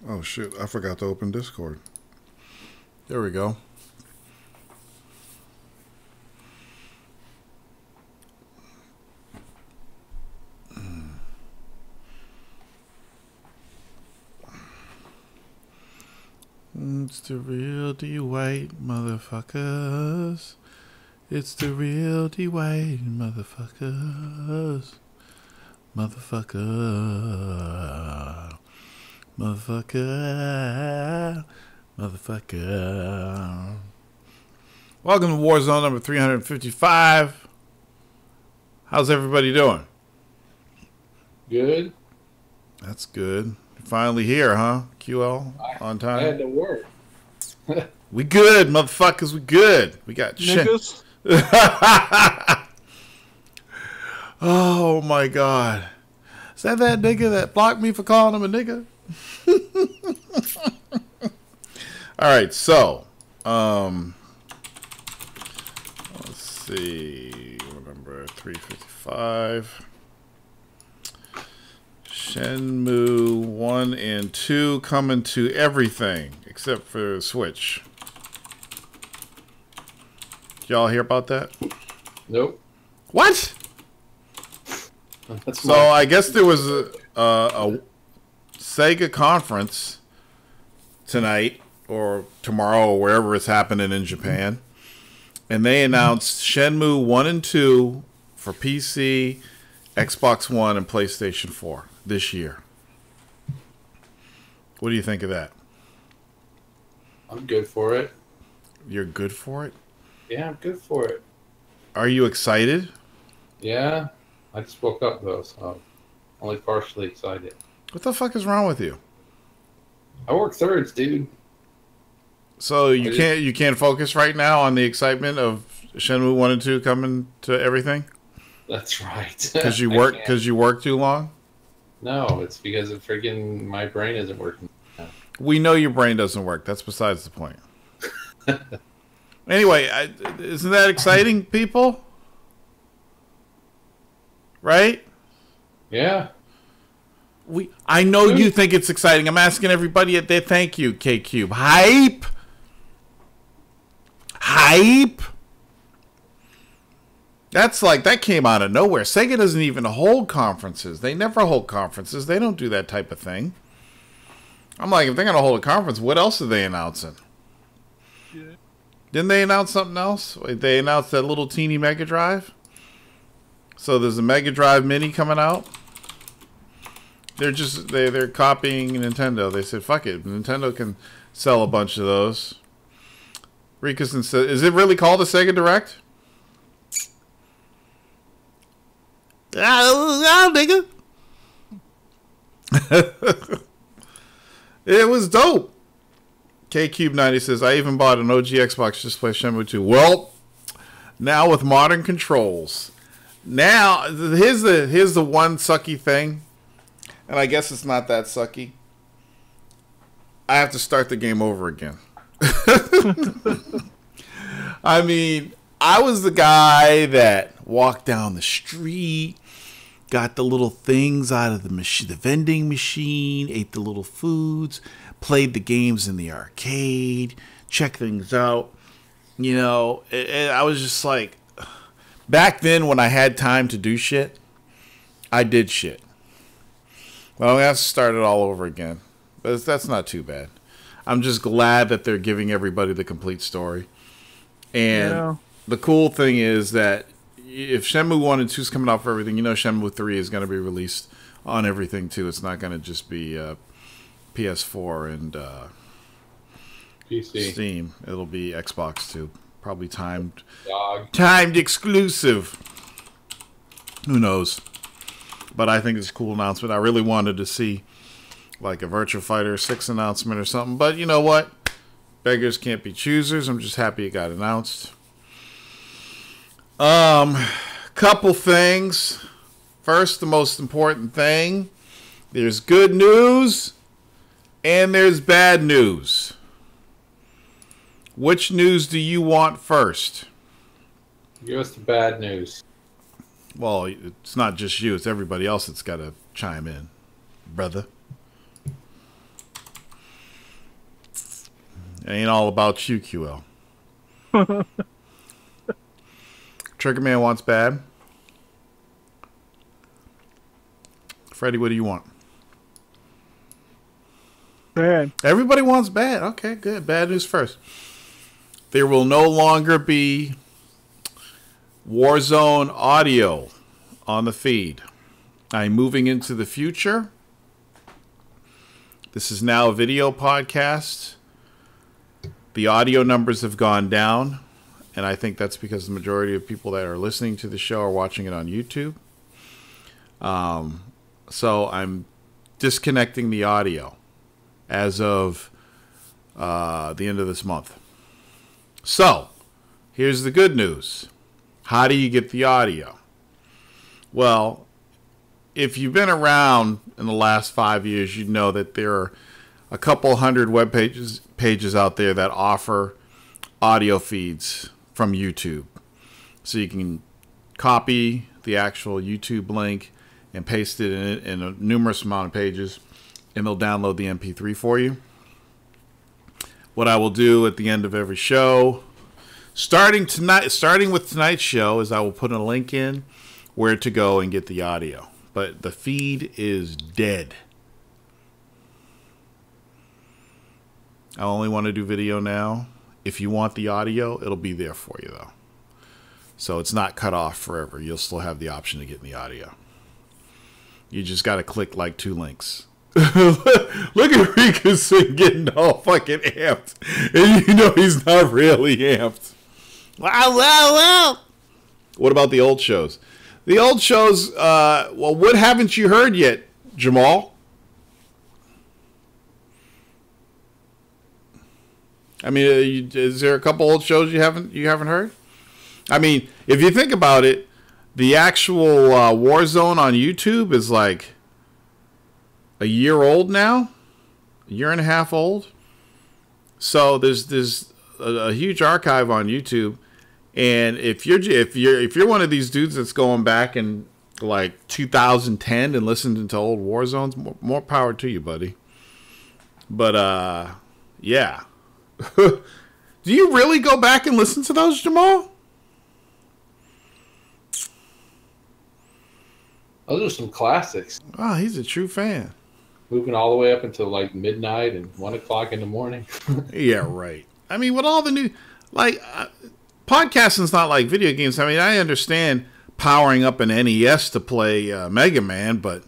Oh shit, I forgot to open Discord. There we go. It's the real D-White motherfuckers. It's the real D-White motherfuckers. Motherfucker. Motherfucker. Motherfucker. Welcome to Warzone number 355. How's everybody doing? Good. That's good. Finally here, huh? QL on time. I had to work. We good, motherfuckers. We good. We got Niggas. Oh my god. Is that nigga that blocked me for calling him a nigga? Alright, so let's see. Remember 355. Shenmue 1 and 2 coming to everything except for Switch. Did y'all hear about that? Nope. What? So I guess there was a Sega conference tonight or tomorrow or wherever it's happening in Japan, and they announced Shenmue 1 and 2 for PC, Xbox One, and PlayStation 4 this year. What do you think of that? I'm good for it. You're good for it? Yeah, I'm good for it. Are you excited? Yeah. I just woke up though, so I'm only partially excited. What the fuck is wrong with you? I work thirds, dude. So you can't focus right now on the excitement of Shenmue 1 and 2 coming to everything? That's right. Because you work too long? No, it's because of freaking my brain isn't working. We know your brain doesn't work. That's besides the point. Anyway, isn't that exciting, people? Right? Yeah. I know you think it's exciting. I'm asking everybody at there. Thank you, K-Cube. Hype! Hype! That's like, that came out of nowhere. Sega doesn't even hold conferences. They never hold conferences. They don't do that type of thing. I'm like, if they're going to hold a conference, what else are they announcing? Yeah. Didn't they announce something else? They announced that little teeny MegaDrive. So there's a MegaDrive Mini coming out. They're copying Nintendo. They said, fuck it. Nintendo can sell a bunch of those. Rikason said, is it really called a Sega Direct? Nigga. It was dope. KCube90 says, I even bought an OG Xbox just to play Shenmue 2. Well, now with modern controls. Now, here's the one sucky thing. And I guess it's not that sucky. I have to start the game over again. I mean, I was the guy that walked down the street, got the little things out of the machine, the vending machine, ate the little foods, played the games in the arcade, checked things out. You know, I was just like, back then when I had time to do shit, I did shit. Well, I have to start it all over again. But that's not too bad. I'm just glad that they're giving everybody the complete story. And the cool thing is that if Shenmue 1 and 2 is coming out for everything, you know Shenmue 3 is going to be released on everything too. It's not going to just be PS4 and PC. Steam. It'll be Xbox too. Probably timed exclusive. Who knows? But I think it's a cool announcement. I really wanted to see like a Virtua Fighter 6 announcement or something. But you know what? Beggars can't be choosers. I'm just happy it got announced. Couple things. First, the most important thing. There's good news and there's bad news. Which news do you want first? Give us the bad news. Well, it's not just you. It's everybody else that's got to chime in, brother. It ain't all about you, QL. Triggerman wants bad. Freddie, what do you want? Bad. Everybody wants bad. Okay, good. Bad news first. There will no longer be Warzone audio on the feed. I'm moving into the future. This is now a video podcast. The audio numbers have gone down, and I think that's because the majority of people that are listening to the show are watching it on YouTube. So I'm disconnecting the audio as of the end of this month. So, here's the good news. How do you get the audio? Well, if you've been around in the last 5 years, you know that there are a couple hundred web pages out there that offer audio feeds from YouTube. So you can copy the actual YouTube link and paste it in a numerous amount of pages, and they'll download the MP3 for you. What I will do at the end of every show, starting with tonight's show, is I will put a link in where to go and get the audio. But the feed is dead. I only want to do video now. If you want the audio, it'll be there for you, though. So it's not cut off forever. You'll still have the option to get the audio. You just got to click like 2 links. Look at Riku getting all fucking amped. And you know he's not really amped. Wow, wow, wow. What about the old shows? The old shows, well, what haven't you heard yet, Jamal? I mean, is there a couple old shows you haven't heard? I mean, if you think about it, the actual Warzone on YouTube is like a year old now, a year and a half old. So there's a huge archive on YouTube, and if you're one of these dudes that's going back in like 2010 and listening to old Warzones, more power to you, buddy. But yeah. Do you really go back and listen to those, Jamal? Those are some classics. Oh, he's a true fan. Moving all the way up until like midnight and 1 o'clock in the morning. Yeah, right. I mean, with all the new, podcasting's not like video games. I mean, I understand powering up an NES to play Mega Man, but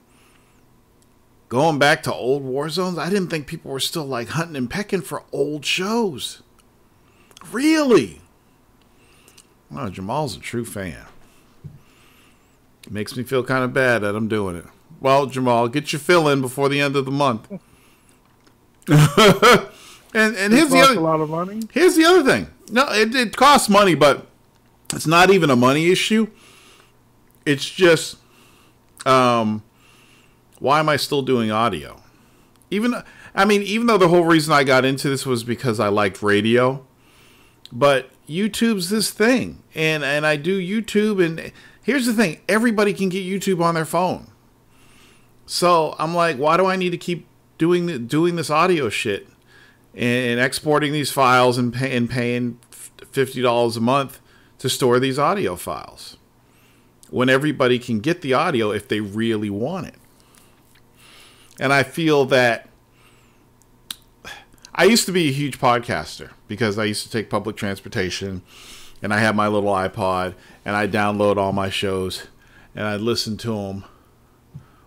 going back to old Warzones, I didn't think people were still like hunting and pecking for old shows. Really? Wow, Jamal's a true fan. It makes me feel kind of bad that I'm doing it. Well, Jamal, get your fill in before the end of the month. and here's the other. A lot of money. Here's the other thing. No, it costs money, but it's not even a money issue. It's just, why am I still doing audio? Even though the whole reason I got into this was because I liked radio, but YouTube's this thing, and I do YouTube, and here's the thing: everybody can get YouTube on their phone. So I'm like, why do I need to keep doing this audio shit and exporting these files and paying $50 a month to store these audio files when everybody can get the audio if they really want it? And I feel that I used to be a huge podcaster because I used to take public transportation, and I had my little iPod, and I download all my shows, and I'd listen to them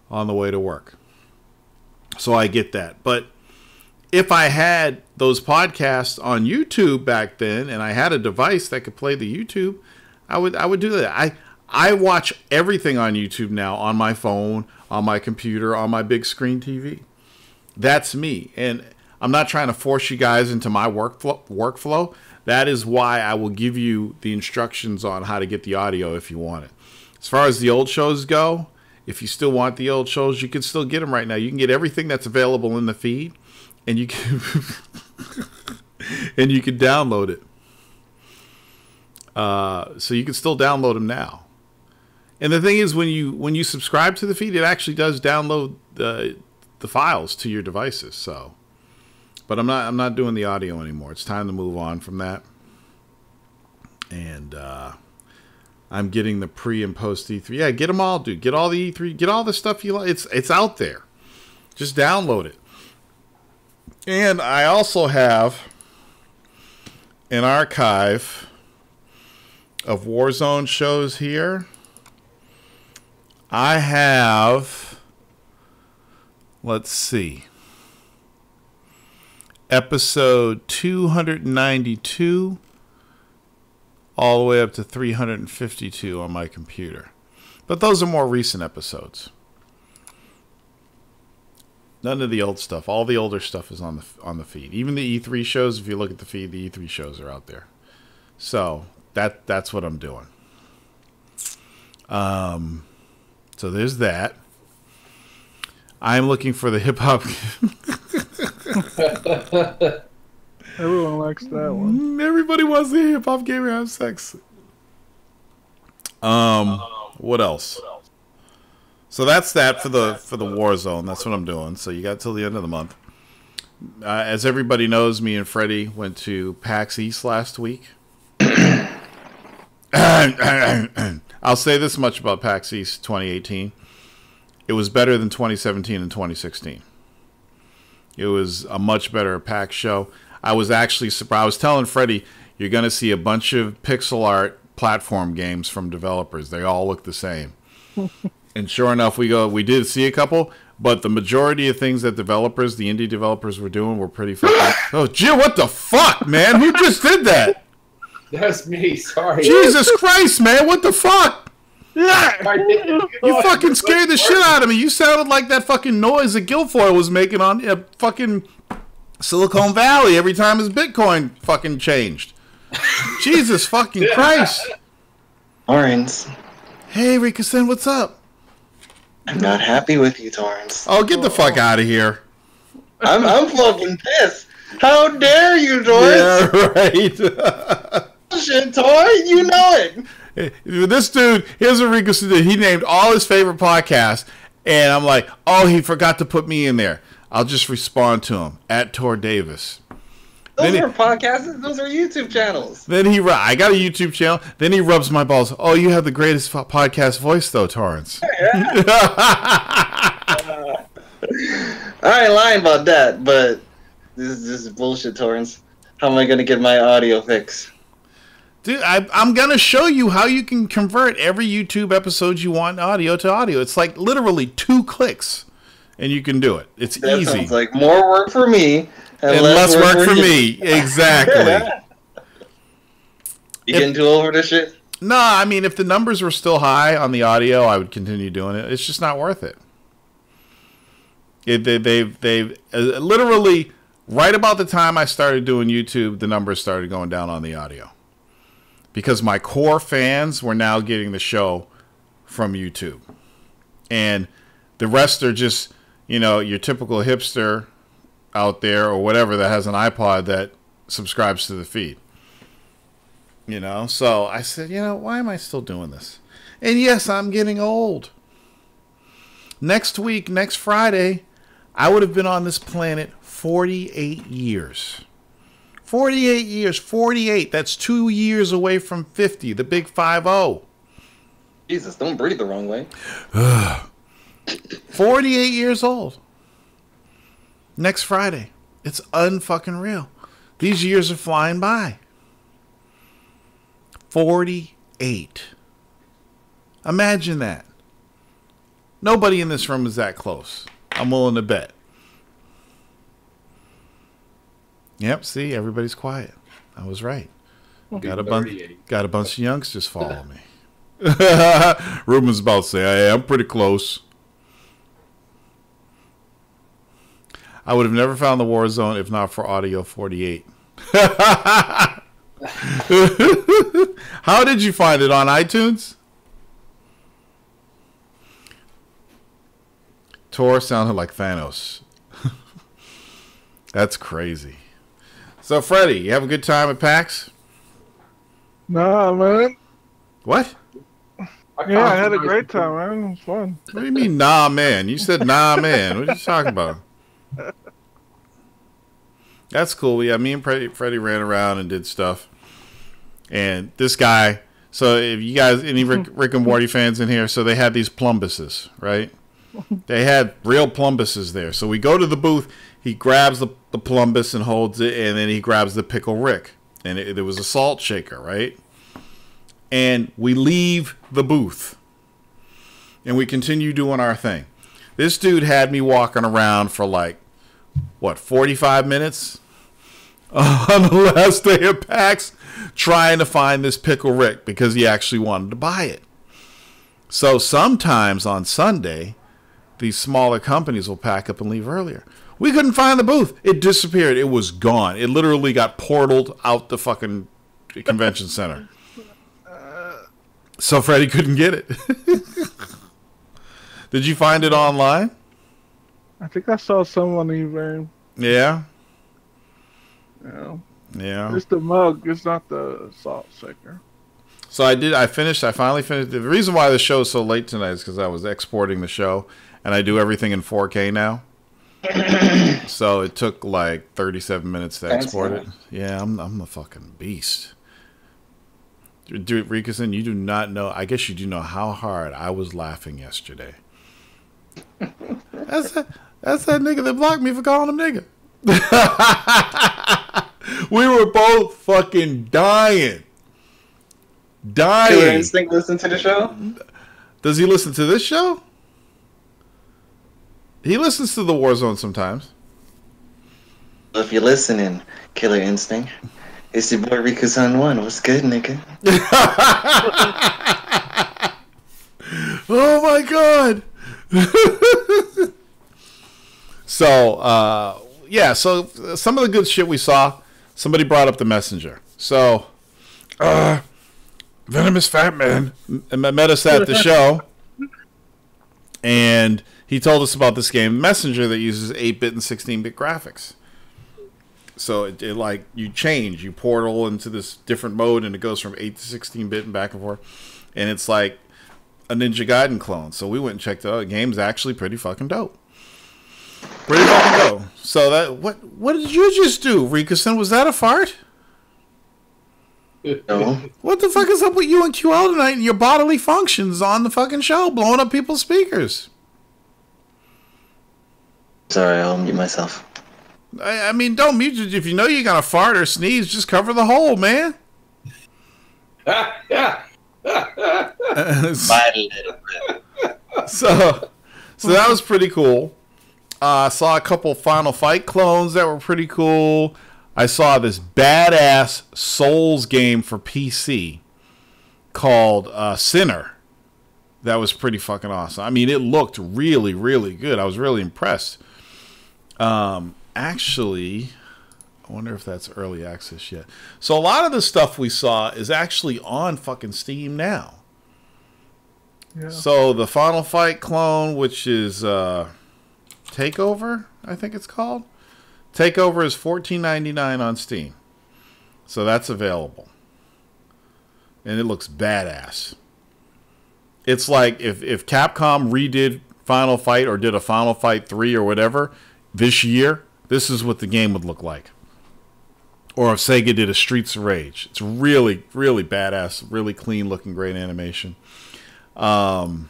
on the way to work. So I get that. But if I had those podcasts on YouTube back then, and I had a device that could play the YouTube, I would do that. I watch everything on YouTube now on my phone, on my computer, on my big screen TV. That's me. And I'm not trying to force you guys into my workflow. That is why I will give you the instructions on how to get the audio if you want it. As far as the old shows go, if you still want the old shows, you can still get them right now. You can get everything that's available in the feed, and you can and you can download it. So you can still download them now. And the thing is, when you subscribe to the feed, it actually does download the files to your devices. So But I'm not doing the audio anymore. It's time to move on from that. And I'm getting the pre and post E3. Yeah, get them all, dude. Get all the E3. Get all the stuff you like. It's out there. Just download it. And I also have an archive of Warzone shows here. I have, let's see, episode 292 all the way up to 352 on my computer. But those are more recent episodes. None of the old stuff. All the older stuff is on the feed. Even the E3 shows, if you look at the feed, the E3 shows are out there. So that's what I'm doing. So there's that. I'm looking for the hip hop. Everyone likes that one. Everybody wants the hip hop gamer have sex. What else? So that's that for the Warzone. That's what I'm doing. So you got till the end of the month. As everybody knows, me and Freddie went to PAX East last week. I'll say this much about PAX East 2018. It was better than 2017 and 2016. It was a much better PAX show. I was actually surprised. I was telling Freddie, you're going to see a bunch of pixel art platform games from developers. They all look the same. And sure enough, we did see a couple, but the majority of things that the indie developers were doing were pretty fucking... Oh, Jill, what the fuck, man? Who just did that? That's me. Sorry. Jesus Christ, man! What the fuck? You fucking scared the shit out of me. You sounded like that fucking noise that Guilfoyle was making on fucking Silicon Valley every time his Bitcoin fucking changed. Jesus fucking Christ. Torrance. Hey, Rikasen, what's up? I'm not happy with you, Torrance. Oh, get the fuck out of here. I'm fucking pissed. How dare you, Torrance? Yeah, right. Shit, Torrance, you know it. This dude, here's what Rikasen did. He named all his favorite podcasts, and I'm like, oh, he forgot to put me in there. I'll just respond to him, @Tor Davis. Those are podcasts. Those are YouTube channels. Then I got a YouTube channel. Then he rubs my balls. Oh, you have the greatest podcast voice, though, Torrance. I ain't lying about that, but this is bullshit, Torrance. How am I going to get my audio fix? Dude, I'm going to show you how you can convert every YouTube episode you want audio to audio. It's like literally 2 clicks, and you can do it. It's that easy. Sounds like more work for me. And less work for me. Exactly. You getting too old for this shit? No, I mean, if the numbers were still high on the audio, I would continue doing it. It's just not worth it. They've literally, right about the time I started doing YouTube, the numbers started going down on the audio. Because my core fans were now getting the show from YouTube. And the rest are just, your typical hipster out there or whatever that has an iPod that subscribes to the feed. So I said, why am I still doing this? And yes, I'm getting old. Next week, next Friday, I would have been on this planet 48 years. 48 years, 48. That's 2 years away from 50, the big 50. Jesus, don't breathe the wrong way. 48 years old. Next Friday. It's unfucking real. These years are flying by. 48. Imagine that. Nobody in this room is that close. I'm willing to bet. Yep, see, everybody's quiet. I was right. Got a bunch of youngsters follow me. Ruben's about to say, I'm pretty close. I would have never found the Warzone if not for Audio 48. How did you find it? On iTunes? Tor sounded like Thanos. That's crazy. So, Freddie, you have a good time at PAX? Nah, man. What? Yeah, I had a great time, man. It was fun. What do you mean, nah, man? You said, nah, man. What are you talking about? That's cool. Yeah, me and Freddie ran around and did stuff. And this guy, so if you guys, any Rick and Morty fans in here, so they had these plumbuses, right? They had real plumbuses there. So we go to the booth, he grabs the plumbus and holds it, and then he grabs the Pickle Rick. And there was a salt shaker, right? And we leave the booth. And we continue doing our thing. This dude had me walking around for like, what, 45 minutes? On the last day of PAX, trying to find this Pickle Rick because he actually wanted to buy it. So sometimes on Sunday, these smaller companies will pack up and leave earlier. We couldn't find the booth. It disappeared. It was gone. It literally got portaled out the fucking convention center. So Freddie couldn't get it. Did you find it online? I think I saw someone even. Yeah. Yeah. Yeah. It's the mug. It's not the salt shaker. So I finally finished. The reason why the show is so late tonight is because I was exporting the show, and I do everything in 4K now. So it took like 37 minutes to export it. Yeah, I'm a fucking beast. Dude, Rikason, you do not know. I guess you do know how hard I was laughing yesterday. That's that nigga that blocked me for calling him nigga. We were both fucking dying. Killer Instinct listen to the show? Does he listen to this show? He listens to the Warzone sometimes. Well, if you're listening, Killer Instinct, it's your boy Riku-san 1. What's good, nigga? Oh my god. So, yeah, so some of the good shit we saw, somebody brought up the Messenger. So, Venomous Fat Man met us at the show, and he told us about this game, Messenger, that uses 8-bit and 16-bit graphics. So, it like, you portal into this different mode, and it goes from 8 to 16-bit and back and forth. And it's like a Ninja Gaiden clone. So, we went and checked it out. The game's actually pretty fucking dope. Pretty fucking dope. So, what did you just do, Rikason? Was that a fart? No. What the fuck is up with you and QL tonight and your bodily functions on the fucking show, blowing up people's speakers? Sorry, I'll mute myself. I mean, don't mute it. If you know you're gonna fart or sneeze, just cover the hole, man. So that was pretty cool. I saw a couple Final Fight clones that were pretty cool. I saw this badass Souls game for PC called Sinner. That was pretty fucking awesome. I mean, it looked really, really good. I was really impressed. Actually, I wonder if that's early access yet. So a lot of the stuff we saw is actually on fucking Steam now. Yeah. So the Final Fight clone, which is Takeover, I think it's called. Takeover is $14.99 on Steam. So that's available. And it looks badass. It's like if Capcom redid Final Fight or did a Final Fight 3 or whatever this year, this is what the game would look like. Or if Sega did a Streets of Rage. It's really, really badass. Really clean looking, great animation. The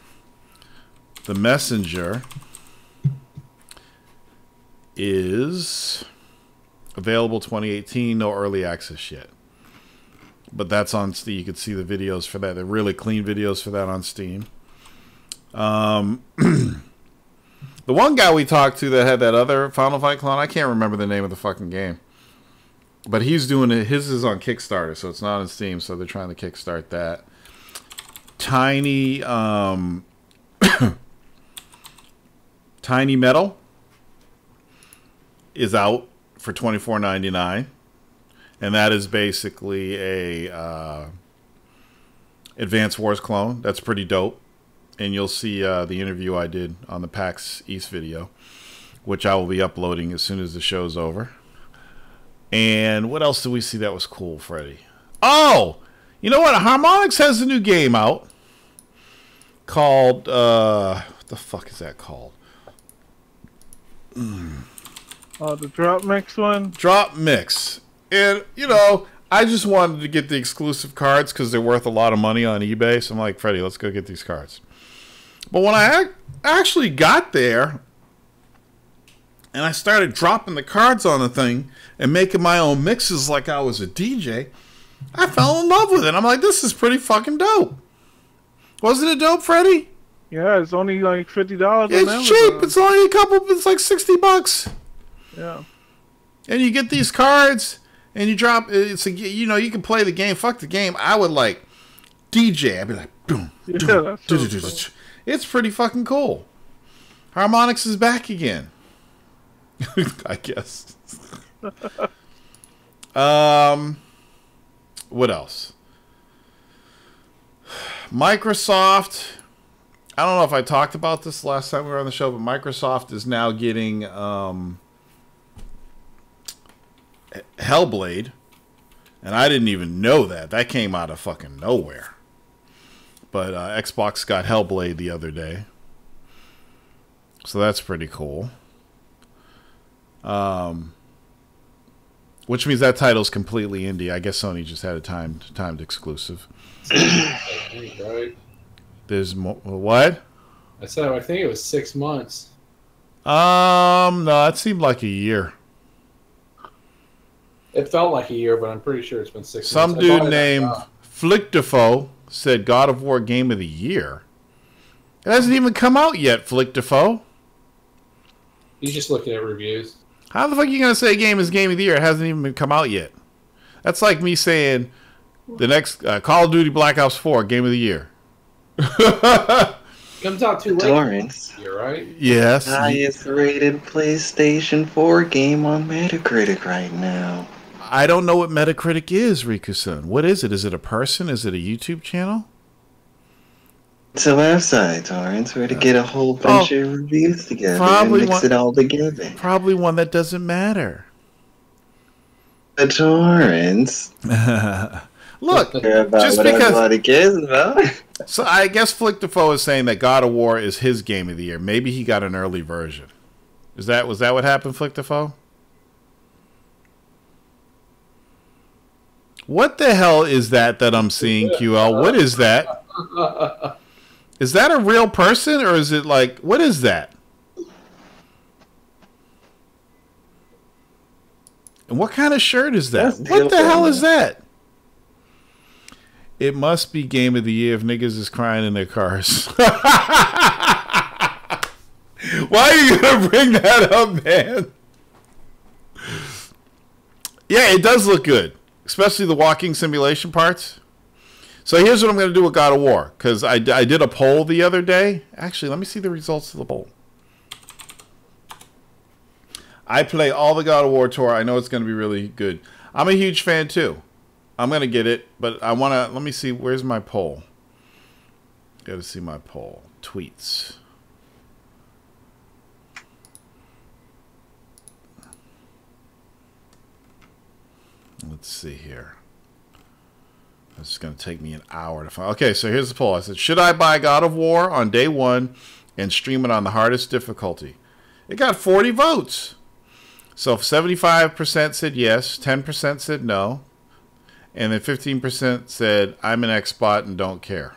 Messenger is available 2018, no early access yet. But that's on Steam. You can see the videos for that. They're really clean videos for that on Steam. The one guy we talked to that had that other Final Fight clone, I can't remember the name of the fucking game. But he's doing it. His is on Kickstarter, so it's not on Steam, so they're trying to kickstart that. Tiny Tiny Metal is out for $24.99, and that is basically a Advance Wars clone. That's pretty dope, and you'll see the interview I did on the PAX East video, which I will be uploading as soon as the show's over. And what else did we see that was cool, Freddie? Oh, you know what? Harmonix has a new game out called what the fuck is that called? Oh, the drop mix one? Drop mix. And, you know, I just wanted to get the exclusive cards because they're worth a lot of money on eBay. So I'm like, Freddie, let's go get these cards. But when I actually got there and I started dropping the cards on the thing and making my own mixes like I was a DJ, I fell in love with it. I'm like, this is pretty fucking dope. Wasn't it dope, Freddie? Yeah, it's only like $50. It's cheap. It's only it's like $60. Yeah. And you get these cards and you drop, you know, you can play the game. Fuck the game. I would like DJ. I'd be like, boom, boom, it's pretty fucking cool. Harmonix is back again. I guess. What else? Microsoft. I don't know if I talked about this last time we were on the show, but Microsoft is now getting Hellblade. And I didn't even know that. That came out of fucking nowhere. But Xbox got Hellblade the other day. So that's pretty cool. Which means that title's completely indie. I guess Sony just had a timed exclusive. Right? There's what? I said I think it was 6 months. No, it seemed like a year. It felt like a year, but I'm pretty sure it's been 6 Some months. dude named Flickdefo said God of War Game of the Year. It hasn't even come out yet, Flickdefo. He's just looking at reviews. How the fuck are you going to say a game is Game of the Year? It hasn't even come out yet. That's like me saying the next Call of Duty Black Ops 4 Game of the Year. Comes out too late. Torrance. You're right. Yes. Highest rated PlayStation 4 game on Metacritic right now. I don't know what Metacritic is, Riku-san. What is it? Is it a person? Is it a YouTube channel? It's a website, Torrance, where to get a whole bunch of reviews together and mix it all together. Probably one that doesn't matter. The Torrance. Look, about just what because everybody cares about. So I guess Flickdefo is saying that God of War is his game of the year. Maybe he got an early version. Was that what happened, Flickdefo? What the hell is that I'm seeing, QL? What is that? Is that a real person or is it like, what is that? And what kind of shirt is that? What the hell is that? It must be Game of the Year if niggas is crying in their cars. Why are you going to bring that up, man? Yeah, it does look good. Especially the walking simulation parts. So here's what I'm going to do with God of War. Because I did a poll the other day. Actually, let me see the results of the poll. I play all the God of War tour. I know it's going to be really good. I'm a huge fan too. I'm going to get it, but I want to, let me see, where's my poll? Got to see my poll. Tweets. Let's see here. It's going to take me an hour to find. Okay, so here's the poll. I said, should I buy God of War on day one and stream it on the hardest difficulty? It got 40 votes. So 75% said yes, 10% said no. And then 15% said, I'm an Xbot and don't care.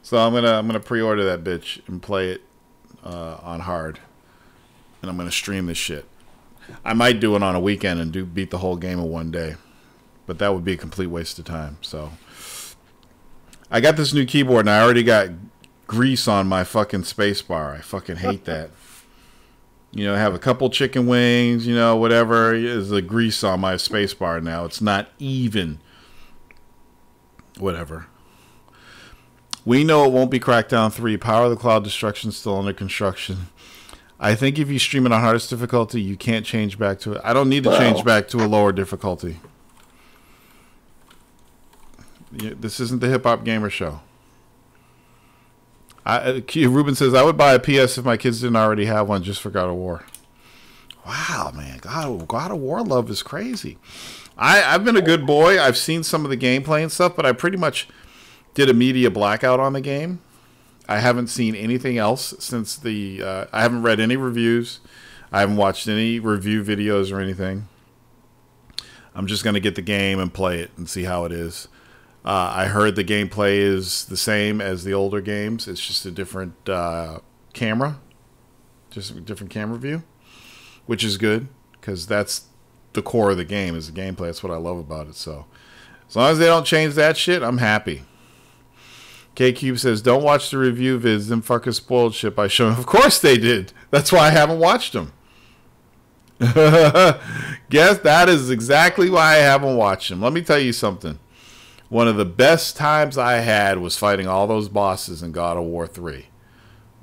So I'm gonna pre-order that bitch and play it on hard. And I'm gonna stream this shit. I might do it on a weekend and beat the whole game in one day. But that would be a complete waste of time. So I got this new keyboard and I already got grease on my fucking space bar. I fucking hate that. You know, have a couple chicken wings, you know, whatever. Is the grease on my space bar now. It's not even. Whatever. We know it won't be Crackdown 3. Power of the Cloud Destruction still under construction. I think if you stream it on hardest difficulty, you can't change back to it. I don't need to change back to a lower difficulty. This isn't the Hip Hop Gamer Show. Ruben says, I would buy a PS if my kids didn't already have one just for God of War. Wow, man. God of War love is crazy. I've been a good boy. I've seen some of the gameplay and stuff, but I pretty much did a media blackout on the game. I haven't seen anything else since the. I haven't read any reviews. I haven't watched any review videos or anything. I'm just going to get the game and play it and see how it is. I heard the gameplay is the same as the older games. It's just a different camera. Just a different camera view. Which is good, because that's the core of the game, is the gameplay. That's what I love about it. So, as long as they don't change that shit, I'm happy. K-Cube says, don't watch the review vids. Them fuckers spoiled shit by showing. Of course they did. That's why I haven't watched them. Guess that is exactly why I haven't watched them. Let me tell you something. One of the best times I had was fighting all those bosses in God of War 3.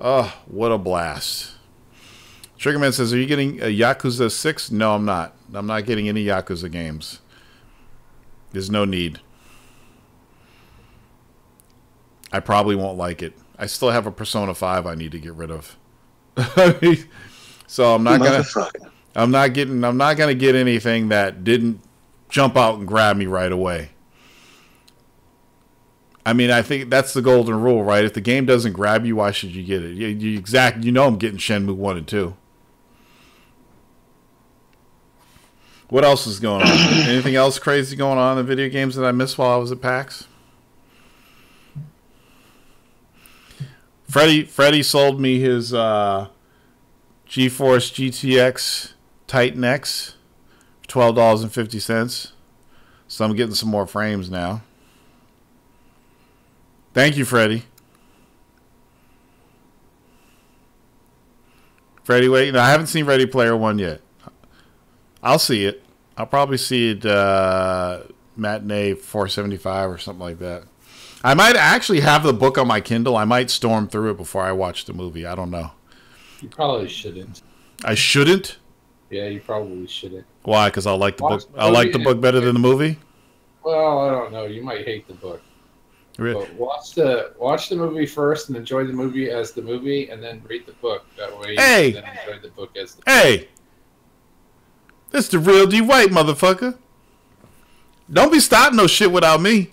Oh, what a blast. Triggerman says, are you getting a Yakuza 6? No, I'm not. I'm not getting any Yakuza games. There's no need. I probably won't like it. I still have a Persona 5 I need to get rid of. So I'm not gonna get anything that didn't jump out and grab me right away. I mean, I think that's the golden rule, right? If the game doesn't grab you, why should you get it? You know I'm getting Shenmue 1 and 2. What else is going on? Anything else crazy going on in the video games that I missed while I was at PAX? Freddie sold me his GeForce GTX Titan X for $12.50. So I'm getting some more frames now. Thank you, Freddie. Freddie, wait. No, I haven't seen Ready Player One yet. I'll see it. I'll probably see it matinee $4.75 or something like that. I might actually have the book on my Kindle. I might storm through it before I watch the movie. I don't know. You probably shouldn't. I shouldn't? Yeah, you probably shouldn't. Why? Because I like the book. I like the book better than the movie. Well, I don't know. You might hate the book. Really? But watch the movie first and enjoy the movie as the movie, and then read the book. That way, hey, you then enjoy the book as the book. Hey, this the real D White, motherfucker. Don't be starting no shit without me.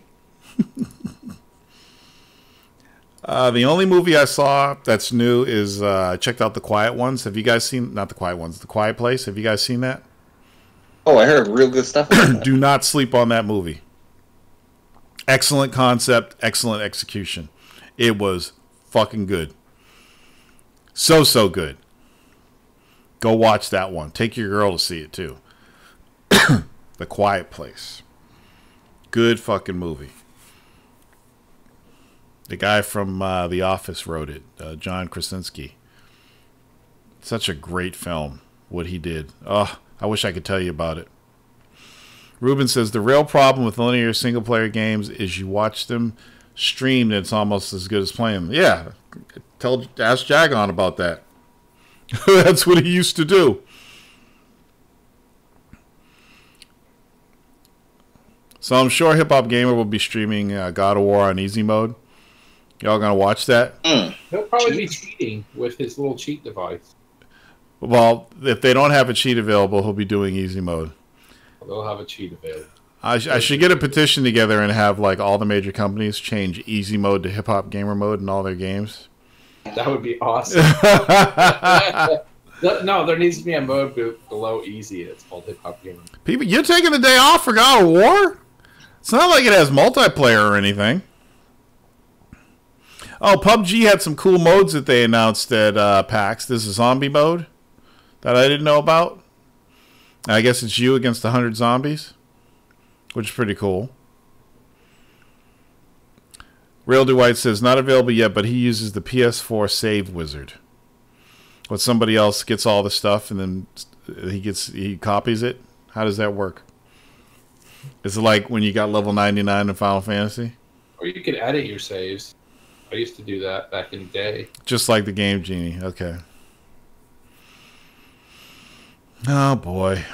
The only movie I saw that's new is I checked out The Quiet Ones. Have you guys seen, not The Quiet Ones, The Quiet Place? Have you guys seen that? Oh, I heard real good stuff about that. Do not sleep on that movie. Excellent concept, excellent execution. It was fucking good. So good. Go watch that one. Take your girl to see it too. The Quiet Place. Good fucking movie. The guy from The Office wrote it, John Krasinski. Such a great film, what he did. Oh, I wish I could tell you about it. Ruben says, the real problem with linear single-player games is you watch them streamed and it's almost as good as playing them. Yeah, ask Jagon about that. That's what he used to do. So I'm sure Hip Hop Gamer will be streaming God of War on easy mode. Y'all gonna watch that? He'll probably be cheating with his little cheat device. Well, if they don't have a cheat available, he'll be doing easy mode. They'll have a cheat available. I should get a petition together and have like all the major companies change easy mode to Hip Hop Gamer mode in all their games. That would be awesome. No, there needs to be a mode below easy. It's called Hip Hop Gamer. People, you're taking the day off for God of War? It's not like it has multiplayer or anything. Oh, PUBG had some cool modes that they announced at PAX. There's a zombie mode that I didn't know about. I guess it's you against 100 zombies, which is pretty cool. Real Dwight says, not available yet, but he uses the PS4 save wizard. When somebody else gets all the stuff and then he copies it. How does that work? Is it like when you got level 99 in Final Fantasy? Or you could edit your saves. I used to do that back in the day. Just like the Game Genie. Okay. Oh, boy.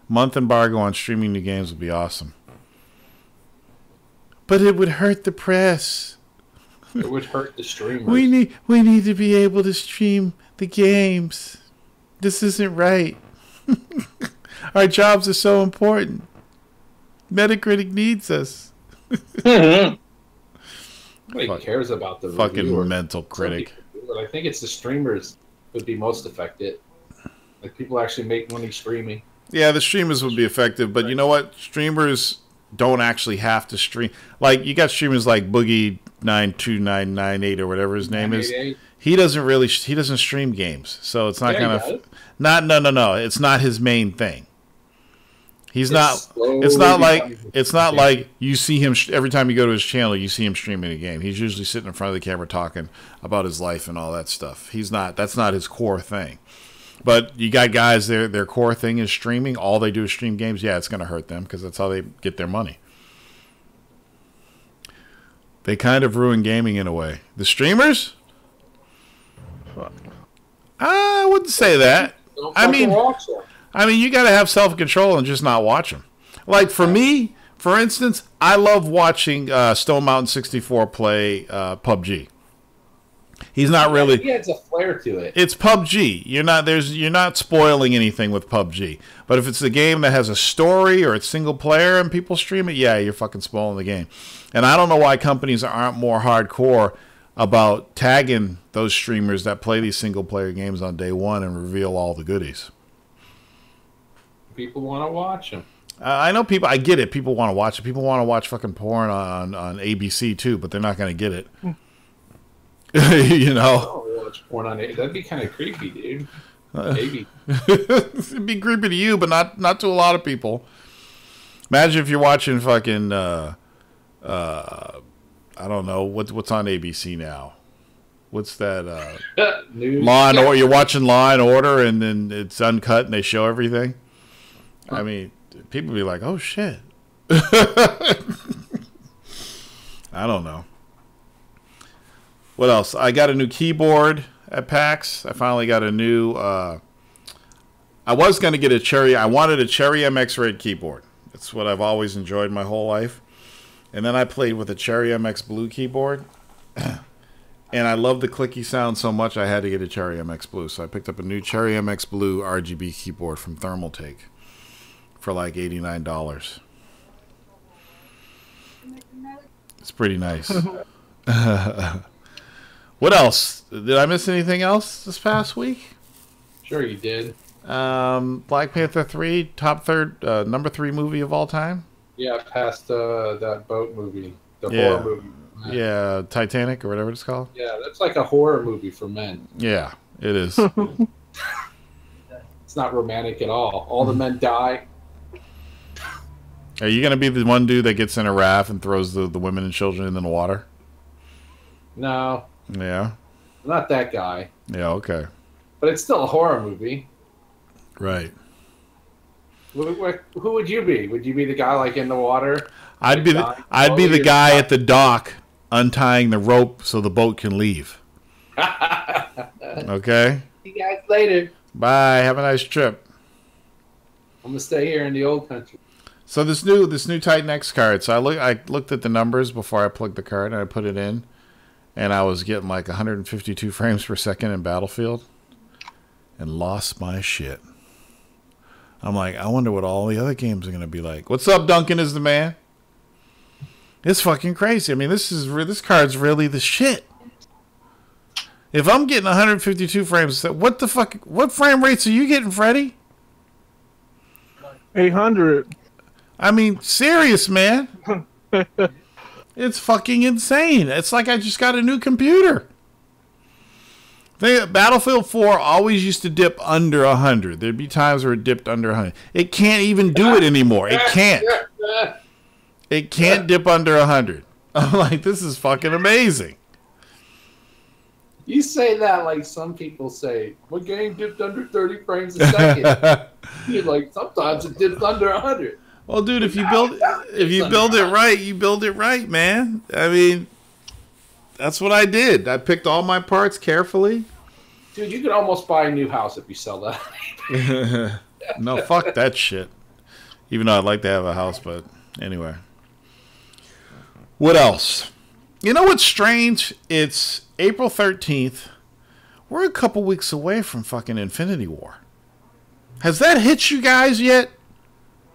Month embargo on streaming new games would be awesome. But it would hurt the press. It would hurt the streamers. We need to be able to stream the games. This isn't right. Our jobs are so important. Metacritic needs us. Nobody cares about the fucking reviewer. mental critic. But I think it's the streamers would be most affected. Like people actually make money streaming. Yeah, the streamers would be effective, but you know what? Streamers don't actually have to stream. Like you got streamers like Boogie92998 or whatever his name is. He doesn't stream games, so it's not no. It's not his main thing. It's not like you see him every time you go to his channel. You see him streaming a game. He's usually sitting in front of the camera talking about his life and all that stuff. That's not his core thing. But you got guys, their core thing is streaming. All they do is stream games. Yeah, it's going to hurt them because that's how they get their money. They kind of ruin gaming in a way. The streamers? I wouldn't say that. I mean, you got to have self-control and just not watch them. Like for me, for instance, I love watching Stone Mountain 64 play PUBG. He's not really. He adds a flair to it. It's PUBG. You're not spoiling anything with PUBG. But if it's a game that has a story or it's single player and people stream it, yeah, you're fucking spoiling the game. And I don't know why companies aren't more hardcore about tagging those streamers that play these single player games on day one and reveal all the goodies. People want to watch them. I know people. I get it. People want to watch it. People want to watch fucking porn on ABC too, but they're not going to get it. You know, watch porn on it. That'd be kind of creepy, dude. Maybe it'd be creepy to you, but not to a lot of people. Imagine if you're watching fucking I don't know what's on ABC now. What's that? Law and Order. You're watching Law and Order, and then it's uncut, and they show everything. I mean, people be like, "Oh shit." I don't know. What else? I got a new keyboard at PAX. I finally got a new. I was going to get a Cherry. I wanted a Cherry MX Red keyboard. That's what I've always enjoyed my whole life. And then I played with a Cherry MX Blue keyboard. And I love the clicky sound so much I had to get a Cherry MX Blue. So I picked up a new Cherry MX Blue RGB keyboard from Thermaltake for like $89. It's pretty nice. What else? Did I miss anything else this past week? Sure you did. Black Panther 3, number 3 movie of all time? Yeah, past that boat movie. The horror movie. Yeah, Titanic or whatever it's called. Yeah, that's like a horror movie for men. Yeah, it is. It's not romantic at all. All the men die. Are you going to be the one dude that gets in a raft and throws the women and children in the water? No. Yeah? I'm not that guy. Yeah, okay. But it's still a horror movie. Right. Who would you be? Would you be the guy like in the water? I'd be the guy at the dock untying the rope so the boat can leave. Okay? See you guys later. Bye. Have a nice trip. I'm gonna stay here in the old country. So this new Titan X card. So I looked at the numbers before I plugged the card and I put it in, and I was getting like 152 frames per second in Battlefield, and lost my shit. I'm like, I wonder what all the other games are gonna be like. What's up, Duncan? Is the man? It's fucking crazy. I mean, this card's really the shit. If I'm getting 152 frames, what the fuck? What frame rates are you getting, Freddy? 800. I mean, serious, man. It's fucking insane. It's like I just got a new computer. Battlefield 4 always used to dip under 100. There'd be times where it dipped under 100. It can't even do it anymore. It can't. It can't dip under 100. I'm like, this is fucking amazing. You say that like some people say, my game dipped under 30 frames a second. You're like, sometimes it dips under 100. Well, dude, if you build it right, you build it right, man. I mean, that's what I did. I picked all my parts carefully. Dude, you could almost buy a new house if you sell that. No, fuck that shit. Even though I'd like to have a house, but anyway. What else? You know what's strange? It's April 13th. We're a couple weeks away from fucking Infinity War. Has that hit you guys yet?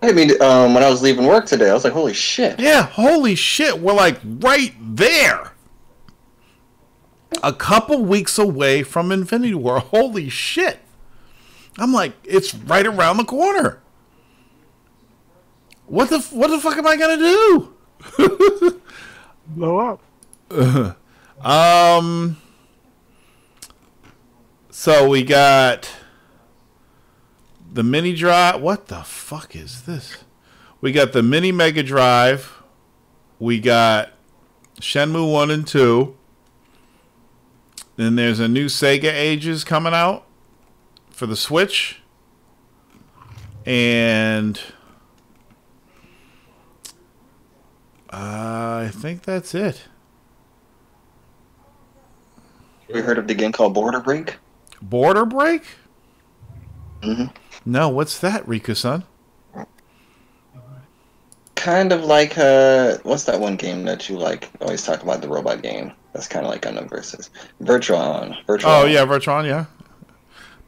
I mean, when I was leaving work today, I was like, holy shit. Yeah, holy shit. We're like right there. a couple weeks away from Infinity War. Holy shit. I'm like, it's right around the corner. What the fuck am I gonna do? Blow up. So we got the mini drive. What the fuck is this? We got the mini Mega Drive. We got Shenmue 1 and 2. Then there's a new Sega Ages coming out for the Switch. And I think that's it. We heard of the game called Border Break? Border Break? Mm-hmm. No, what's that, Riku-san? Kind of like, what's that one game that you like? Always talk about, the robot game. That's kind of like on the versus. Virtuon. Oh, yeah, Virtuon, yeah.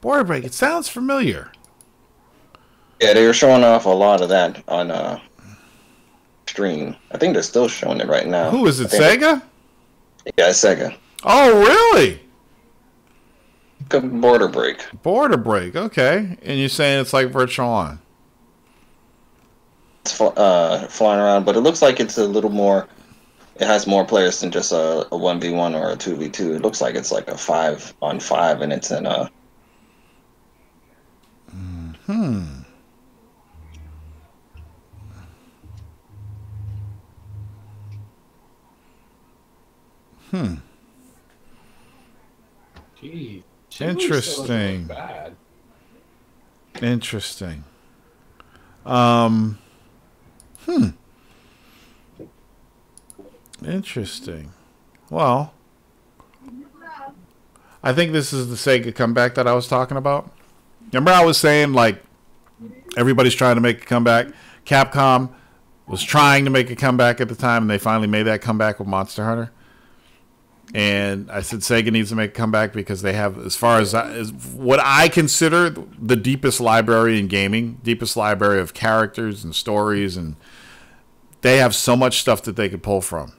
Border Break, it sounds familiar. Yeah, they were showing off a lot of that on stream. I think they're still showing it right now. Who is it, Sega? Yeah, it's Sega. Oh, really? Border Break. Border Break, okay. And you're saying it's like Virtuon. It's flying around, but it looks like it's a little more. It has more players than just a 1v1 or a 2v2. It looks like it's like a 5-on-5, and it's in a. Gee, Interesting. bad. Interesting. Interesting. Well, I think this is the Sega comeback that I was talking about. Remember I was saying, like, everybody's trying to make a comeback. Capcom was trying to make a comeback at the time, and they finally made that comeback with Monster Hunter. And I said Sega needs to make a comeback because they have, as far as what I consider the deepest library in gaming, deepest library of characters and stories, and they have so much stuff that they could pull from.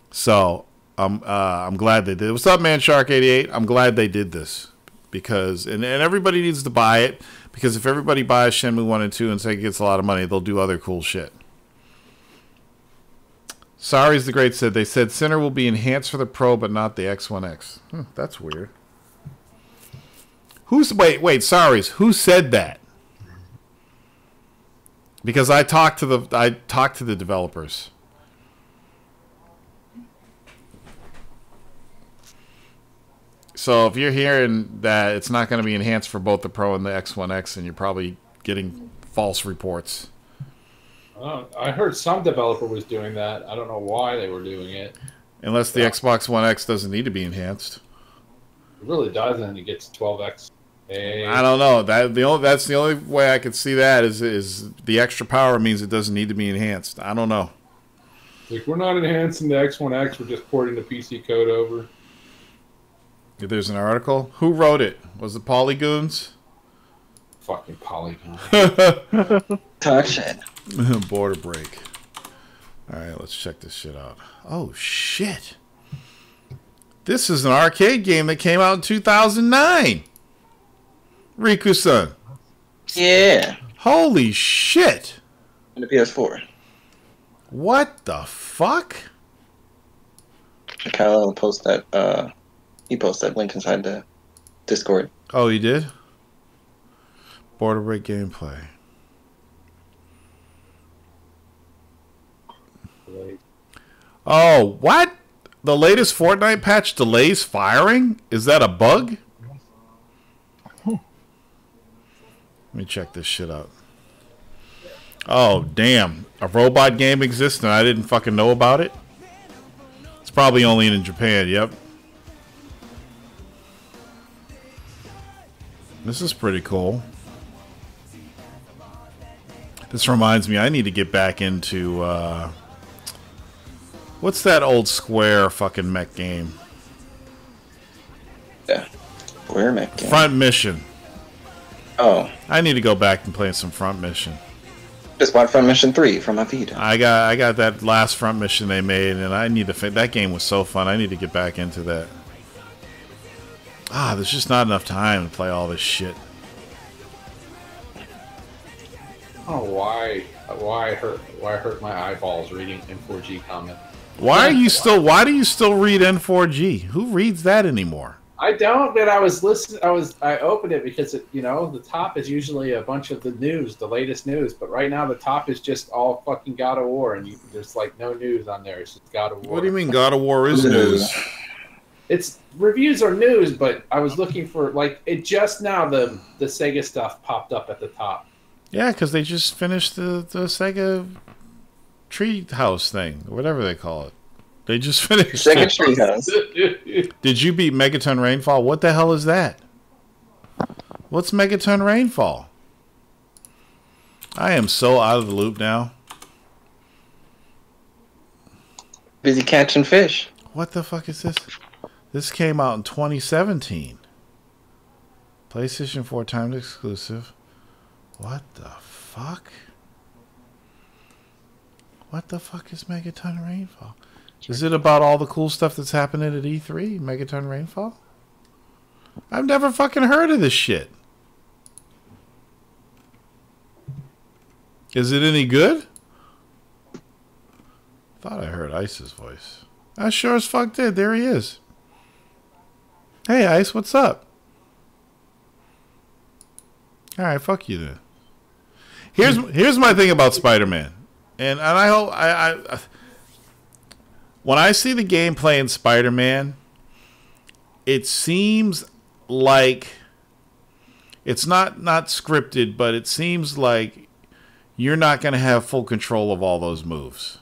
So I'm glad they did. What's up, Man Shark 88? I'm glad they did this because and everybody needs to buy it because if everybody buys Shenmue 1 and 2 and Sega gets a lot of money, they'll do other cool shit. Sorry's the Great said, they said Sinner will be enhanced for the Pro, but not the X1X. That's weird. Wait, Sorry's, who said that? Because I talked to the developers. So if you're hearing that it's not going to be enhanced for both the Pro and the X1X, and you're probably getting false reports. I heard some developer was doing that. I don't know why they were doing it. Unless the Xbox One X doesn't need to be enhanced. It really doesn't. It gets 12x. I don't know. That's the only way I could see that is the extra power means it doesn't need to be enhanced. I don't know. Like, we're not enhancing the X1X. We're just porting the PC code over. There's an article. Who wrote it? Was it Polygoons? Fucking Polygon. Talk shit. Border Break. All right, let's check this shit out. Oh, shit. This is an arcade game that came out in 2009. Riku-san. Yeah. Holy shit. On the PS4. What the fuck? Kyle will post that, he posted that link inside the Discord. Oh, you did? Border Break gameplay. Oh, what? The latest Fortnite patch delays firing? Is that a bug? Let me check this shit out. Oh, damn. A robot game exists and I didn't fucking know about it? It's probably only in Japan, yep. This is pretty cool. This reminds me, I need to get back into, what's that old Square fucking mech game? Yeah. Square mech game. Front Mission. Oh. I need to go back and play some Front Mission. Just bought Front Mission 3 from my feed. I got that last front mission they made, and I need to. That game was so fun. I need to get back into that. There's just not enough time to play all this shit. Oh, why hurt my eyeballs reading N4G comment? Why do you still read N4G? Who reads that anymore? I don't, but I was listening. I opened it because the top is usually a bunch of the news, the latest news. But right now the top is just all fucking God of War, and there's like no news on there. It's just God of War. What do you mean God of War is news? It's reviews are news, but I was looking for it just now. The Sega stuff popped up at the top. Yeah, because they just finished the Sega Treehouse thing, or whatever they call it. They just finished Sega Treehouse. Did you beat Megaton Rainfall? What the hell is that? What's Megaton Rainfall? I am so out of the loop now. Busy catching fish. What the fuck is this? This came out in 2017. PlayStation 4 timed exclusive. What the fuck? What the fuck is Megaton Rainfall? Is it about all the cool stuff that's happening at E3? Megaton Rainfall? I've never fucking heard of this shit. Is it any good? Thought I heard Ice's voice. I sure as fuck did. There he is. Hey Ice, what's up? Alright, fuck you then. Here's my thing about Spider-Man. And I hope when I see the gameplay in Spider-Man, it seems like it's not scripted, but it seems like you're not going to have full control of all those moves.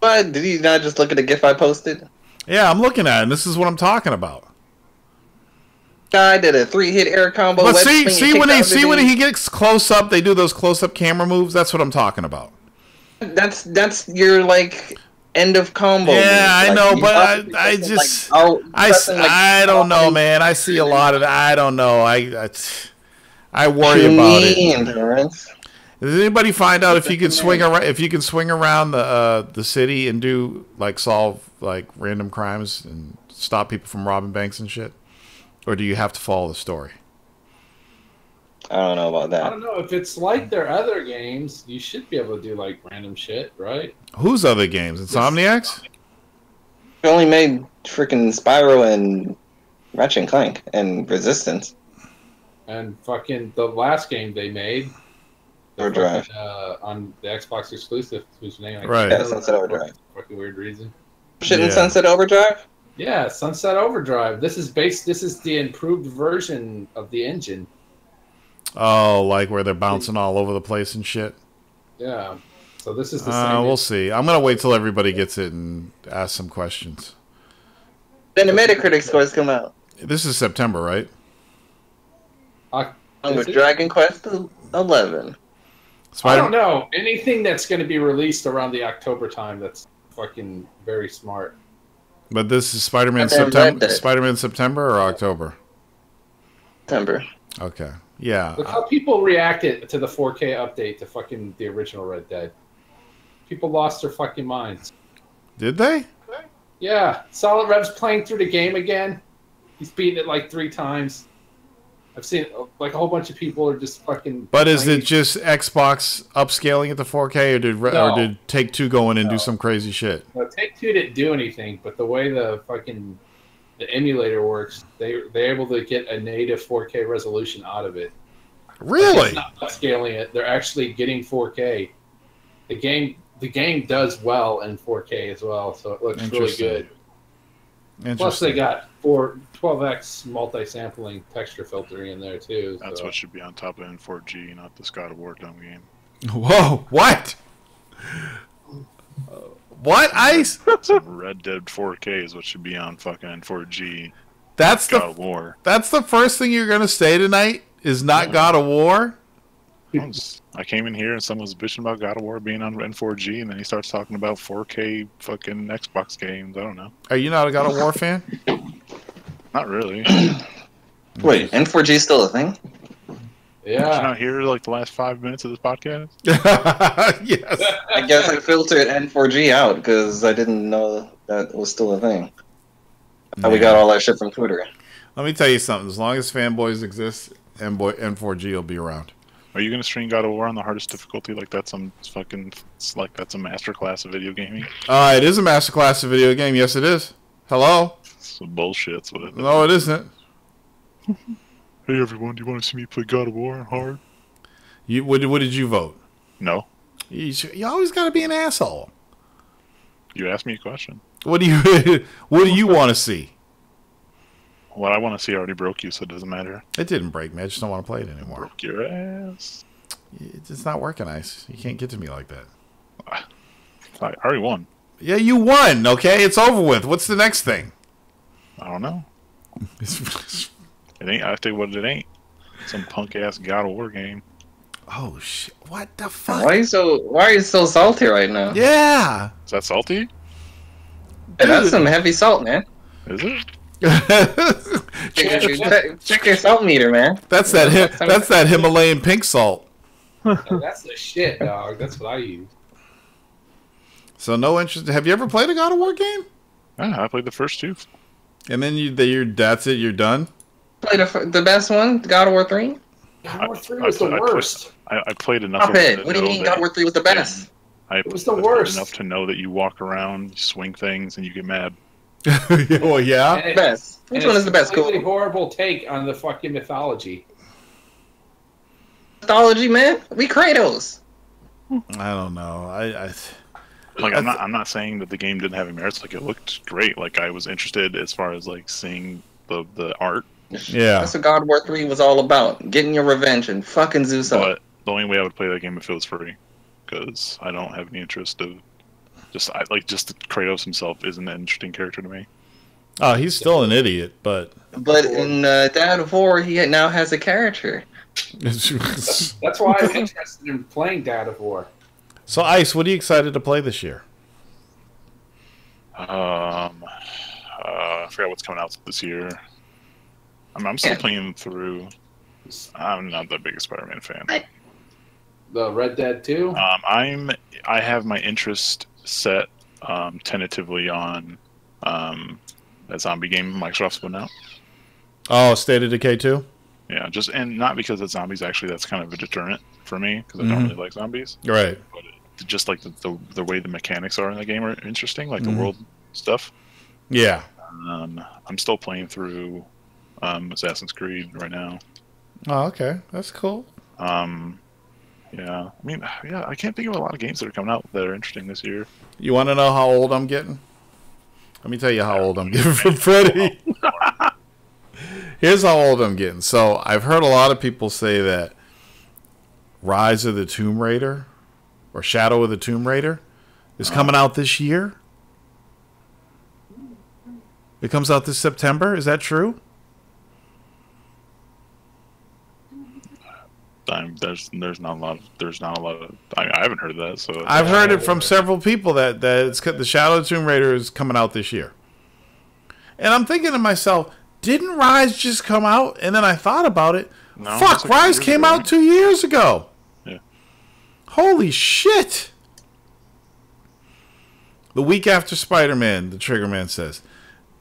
But did you not just look at the GIF I posted? Yeah, I'm looking at it, and this is what I'm talking about. Guy did a 3-hit air combo. But see when he gets close up, they do those close up camera moves. That's what I'm talking about. That's your end of combo. Yeah, I know, but I don't know, man. I see a lot of. I don't know. I worry about it. Does anybody find out if you can swing around? If you can swing around the city and do solve random crimes and stop people from robbing banks and shit, or do you have to follow the story? I don't know about that. I don't know. If it's like their other games, you should be able to do random shit, right? Whose other games? Insomniac's? We only made freaking Spyro and Ratchet and Clank and Resistance. And fucking the last game they made, Overdrive, on the Xbox exclusive, whose name right? Yeah, Sunset Overdrive. Fucking weird reason. Shouldn't Sunset Overdrive? Yeah, Sunset Overdrive. This is the improved version of the engine. Oh, where they're bouncing all over the place and shit? Yeah. So this is the same. We'll see. I'm going to wait till everybody gets it and ask some questions. Then the Metacritic scores come out. This is September, right? With Dragon Quest 11. I don't know. Anything that's going to be released around the October time, that's fucking very smart. But this is Spider-Man September. Spider-Man September or October? September. Okay. Yeah. Look how people reacted to the 4K update to fucking the original Red Dead. People lost their fucking minds. Did they? Yeah. Solid Rev's playing through the game again. He's beaten it 3 times. I've seen a whole bunch of people are just fucking. But is it just Xbox upscaling it to 4K, or did Take-Two go in and do some crazy shit? No, Take-Two didn't do anything, but the way the emulator works, they're able to get a native 4K resolution out of it. Really? It's not upscaling it. They're actually getting 4K. The game does well in 4K as well, so it looks really good. Plus, they got 12x multi-sampling texture filtering in there too. That's what should be on top of N4G, not this God of War dumb game. Whoa! What? What? Ice? Red Dead 4K is what should be on fucking N4G. That's God of War. That's the first thing you're gonna say tonight? Is not God of War? I came in here and someone was bitching about God of War being on N4G, and then he starts talking about 4K fucking Xbox games. I don't know. Are you not a God of War fan? Not really. Wait, N4G is still a thing? Did you not hear like the last 5 minutes of this podcast? Yes. I guess I filtered N4G out because I didn't know that was still a thing. How we got all that shit from Twitter. Let me tell you something. As long as fanboys exist, N4G will be around. Are you gonna stream God of War on the hardest difficulty like that's some fucking that's a masterclass of video gaming? It is a masterclass of video game. Yes, it is. Hello. Some bullshit. No, it isn't. Hey everyone, do you want to see me play God of War hard? What did you vote? No. You always got to be an asshole. You asked me a question. What do you want to see? What I want to see already broke you, so it doesn't matter. It didn't break me. I just don't want to play it anymore. Broke your ass. It's not working, Ice. You can't get to me like that. I already won. Yeah, you won. Okay, it's over with. What's the next thing? I don't know. It ain't. I tell you what, it ain't. Some punk ass God of War game. Oh shit! What the fuck? Why are you so salty right now? Yeah. Is that salty? Hey, that's some heavy salt, man. Is it? Check your salt meter, man. That's that Himalayan pink salt. That's the shit, dog. That's what I use. So no interest. Have you ever played a God of War game? Yeah, I played the first two. And then that's it. You're done. Play the best one, God of War 3. God of War 3 was the worst. I played enough. Stop it. What do you mean God of War 3 was the best? It was the worst. Enough to know that you walk around, you swing things, and you get mad. Well, yeah. Best. Which one is the best? It's a completely horrible take on the fucking mythology. Mythology, man. We Kratos. I don't know. I'm not saying that the game didn't have any merits. Like, it looked great. Like, I was interested as far as like seeing the art. Yeah, that's what God of War 3 was all about. Getting your revenge and fucking Zeus up. But the only way I would play that game if it was free, because I don't have any interest of just Kratos himself isn't an interesting character to me. Oh, he's still an idiot, but in God of War, he now has a character. That's why I'm interested in playing God of War. So, Ice, what are you excited to play this year? I forgot what's coming out this year. I'm still playing through. I'm not that big a Spider-Man fan. The Red Dead 2? I have my interest set tentatively on that zombie game Microsoft's putting out. Oh, State of Decay 2? Yeah, and not because it's zombies. Actually, that's kind of a deterrent for me because I don't really like zombies. Right. But just like the way the mechanics are in the game are interesting, like the world stuff. Yeah. I'm still playing through Assassin's Creed right now. Oh, okay. That's cool. Yeah. I mean, yeah, I can't think of a lot of games that are coming out that are interesting this year. You want to know how old I'm getting? Let me tell you how old I'm getting from Freddy. Here's how old I'm getting. So, I've heard a lot of people say that Rise of the Tomb Raider or Shadow of the Tomb Raider is coming out this year. It comes out this September. Is that true? There's not a lot of. I haven't heard of that. So I've heard it from several people that the Shadow of the Tomb Raider is coming out this year. And I'm thinking to myself, didn't Rise just come out? And then I thought about it. No, fuck, Rise came out 2 years ago. Yeah. Holy shit. The week after Spider-Man, the Triggerman says.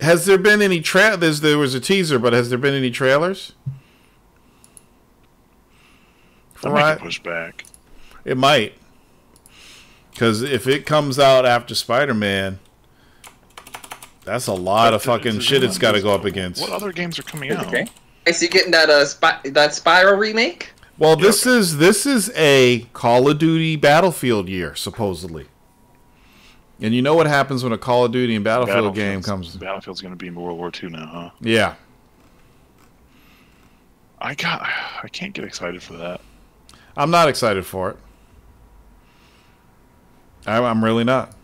Has there been any there was a teaser, but has there been any trailers? That might get pushed back. It might. Because if it comes out after Spider-Man, that's a lot of fucking shit it's got to go up against. What other games are coming out? Okay. So you getting that Spyro remake? Well, this is a Call of Duty Battlefield year, supposedly. And you know what happens when a Call of Duty and Battlefield game comes? Battlefield's going to be in World War II now, huh? Yeah. I can't get excited for that. I'm not excited for it. I'm really not.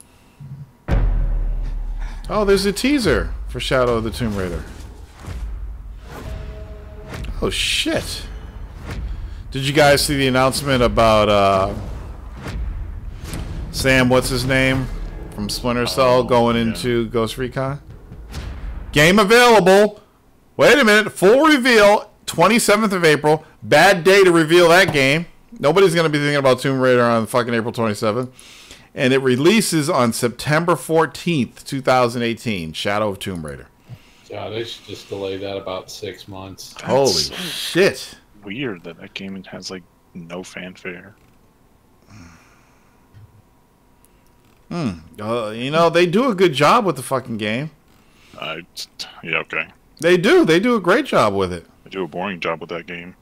Oh, there's a teaser for Shadow of the Tomb Raider. Oh, shit. Did you guys see the announcement about Sam, what's his name? From Splinter Cell going into Ghost Recon? Game available. Wait a minute. Full reveal 27th of April. Bad day to reveal that game. Nobody's going to be thinking about Tomb Raider on fucking April 27th. And it releases on September 14th, 2018. Shadow of Tomb Raider. Yeah, they should just delay that about 6 months. Holy shit. Weird that that game has, like, no fanfare. You know, they do a good job with the fucking game. Yeah, okay. They do. They do a great job with it. They do a boring job with that game.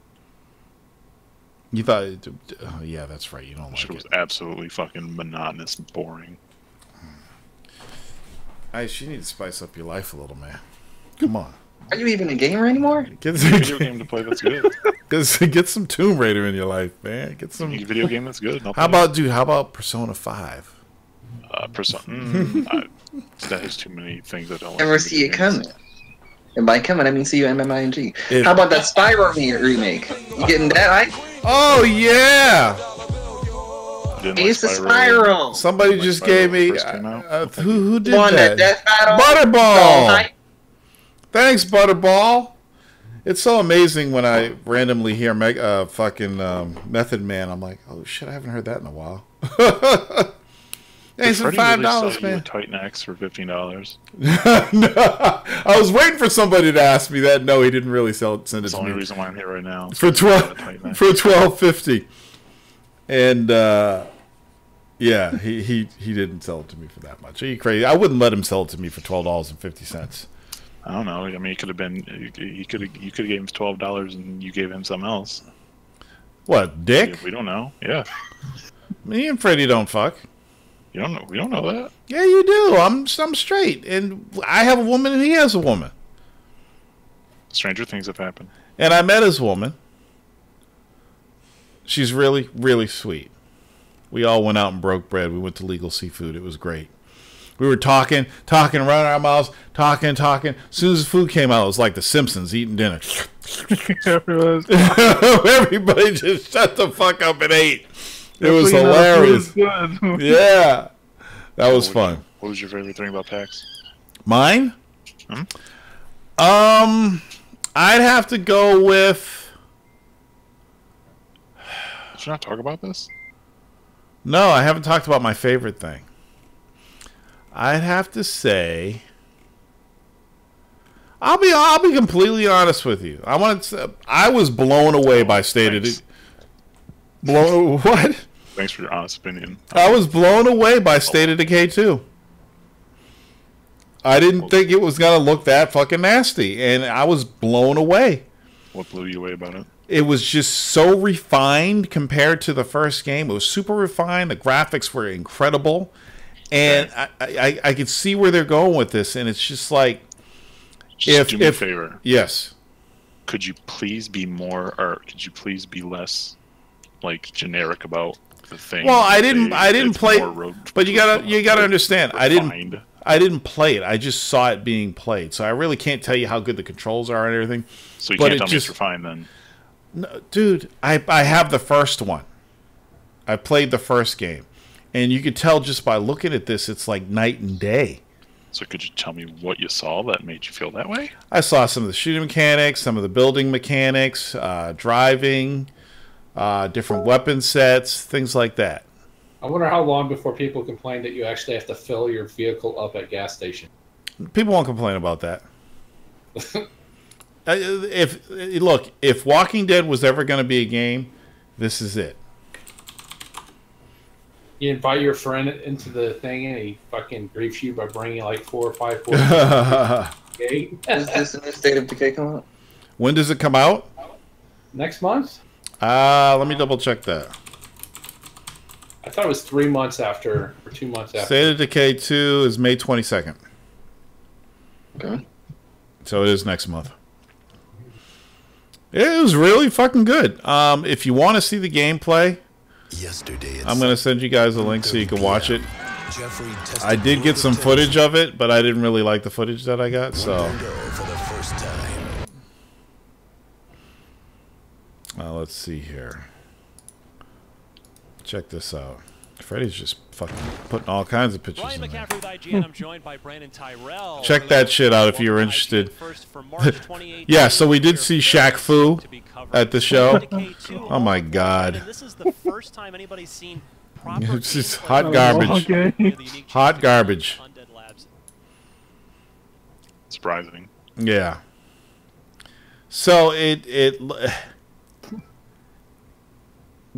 You thought... Oh, yeah, that's right. You don't like it. It was absolutely fucking monotonous and boring. You need to spice up your life a little, man. Come on. Are you even a gamer anymore? Get A video game to play that's good. Get some Tomb Raider in your life, man. Get some... A video game that's good. How about Persona 5? Persona... that has too many things I don't like. Never see it coming. And by coming, I mean C-U-M-M-I-N-G. How about that Spyro remake? You getting that, Ike? Oh, yeah! It's a Spyro! Somebody just gave me... who did that? Death Battle? Butterball! Thanks, Butterball! It's so amazing when I randomly hear fucking Method Man. I'm like, oh shit, I haven't heard that in a while. Thanks for $5, man. Titan X for $15. No, I was waiting for somebody to ask me that. No, he didn't really send it to me. That's the only reason why I'm here right now. For $12.50, and yeah, he didn't sell it to me for that much. Are you crazy? I wouldn't let him sell it to me for $12.50. I don't know. I mean, it could have been. You could have gave him $12 and you gave him something else. What, dick? We don't know. Yeah. Me and Freddie don't fuck. You don't know. We don't know that. Yeah, you do. I'm straight, and I have a woman, and he has a woman. Stranger things have happened. And I met his woman. She's really, really sweet. We all went out and broke bread. We went to Legal Seafood. It was great. We were talking, running our mouths, talking. As soon as the food came out, it was like the Simpsons eating dinner. Everybody just shut the fuck up and ate. It was hilarious. Yeah. That was fun. What was your favorite thing about PAX? Mine? I'd have to go with... Did you not talk about this? No, I haven't talked about my favorite thing. I'd have to say... I'll be completely honest with you. I was blown away by State of Decay. What? Thanks for your honest opinion. I was blown away by State of Decay 2. I didn't think it was going to look that fucking nasty, and I was blown away. What blew you away about it? It was just so refined compared to the first game. It was super refined. The graphics were incredible. And I could see where they're going with this, and it's just like... Just do me a favor. Yes. Could you please be more, or could you please be less... like generic about the thing. Well, I didn't play, but you gotta understand. Refined. I didn't play it. I just saw it being played, so I really can't tell you how good the controls are and everything. So you can't tell me it's refined then. No, dude, I have the first one. I played the first game, and you could tell just by looking at this, it's like night and day. So could you tell me what you saw that made you feel that way? I saw some of the shooting mechanics, some of the building mechanics, driving. Different weapon sets, things like that. I wonder how long before people complain that you actually have to fill your vehicle up at gas station. People won't complain about that. If Walking Dead was ever going to be a game, this is it. You invite your friend into the thing and he fucking griefs you by bringing like 4 or 5 Is this in the State of Decay come out? When does it come out? Next month? Let me double check that. I thought it was 3 months after, or 2 months after. State of Decay 2 is May 22nd. Okay. So it is next month. It was really fucking good. If you want to see the gameplay, I'm going to send you guys a link so you can watch it. I did get some footage of it, but I didn't really like the footage that I got, so... let's see here. Check this out. Freddy's just fucking putting all kinds of pictures Ryan in there. McCaffrey with IGN. I'm joined by Brandon Tyrell. Check that shit out if you're interested. Yeah, so we did see Shaq Fu at the show. Oh my god. This is the first time anybody's seen proper it's just hot garbage. Hot garbage. Surprising. Yeah. So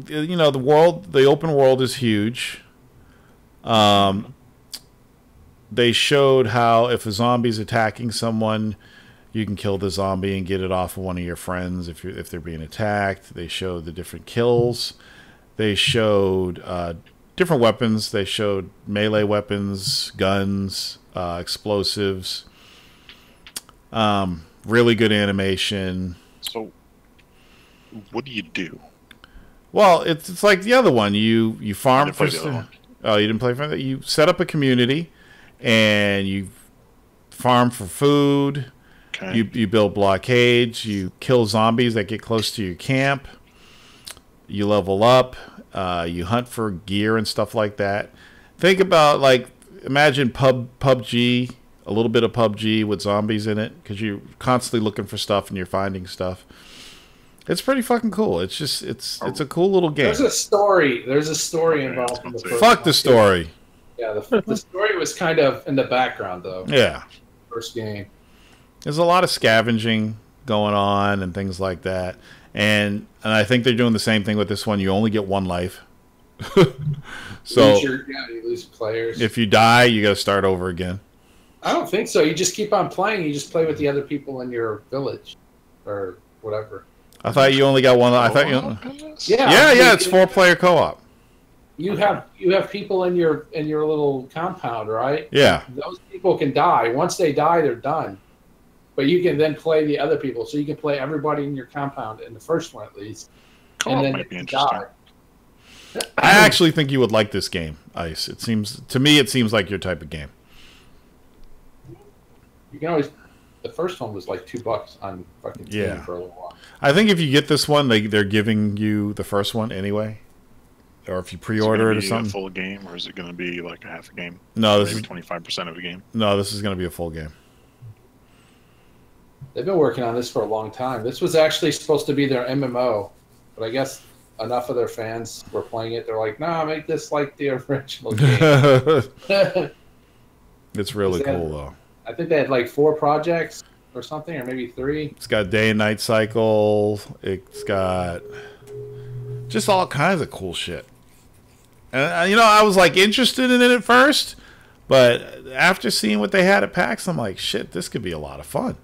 you know, the open world is huge. They showed how if a zombie's attacking someone, you can kill the zombie and get it off of one of your friends if they're being attacked. They showed the different kills. They showed different weapons. They showed melee weapons, guns, explosives. Really good animation. So, what do you do? Well, it's like the other one. You farm for. Oh, you didn't play for that? You set up a community, and you farm for food. Okay. You build blockades. You kill zombies that get close to your camp. You level up. You hunt for gear and stuff like that. Think about, like, imagine PUBG, a little bit of PUBG with zombies in it, because you're constantly looking for stuff and you're finding stuff. It's pretty fucking cool. It's just it's a cool little game. There's a story. There's a story involved in the first Fuck the story. Yeah, the story was kind of in the background though. Yeah. First game. There's a lot of scavenging going on and things like that. And I think they're doing the same thing with this one. You only get one life. So you lose players. If you die, you got to start over again. I don't think so. You just keep on playing. You just play with the other people in your village or whatever. I thought you only got one. I thought you. Yeah. It's 4-player co-op. You have people in your little compound, right? Yeah. Those people can die. Once they die, they're done. But you can then play the other people, so you can play everybody in your compound in the first one at least, and then might be interesting. Die. I actually think you would like this game, Ice. It seems like your type of game. You can always. The first one was like $2 on fucking Steam for a little while. I think if you get this one, they're giving you the first one anyway, or if you pre-order it or something. A full game, or is it going to be like a half a game? No, this is 25% of a game. No, this is going to be a full game. They've been working on this for a long time. This was actually supposed to be their MMO, but I guess enough of their fans were playing it. They're like, "Nah, make this like the original game." It's really cool though. I think they had like 4 projects or something, or maybe 3. It's got day and night cycle. It's got just all kinds of cool shit. And you know, I was like interested in it at first, but after seeing what they had at PAX, I'm like, shit, this could be a lot of fun,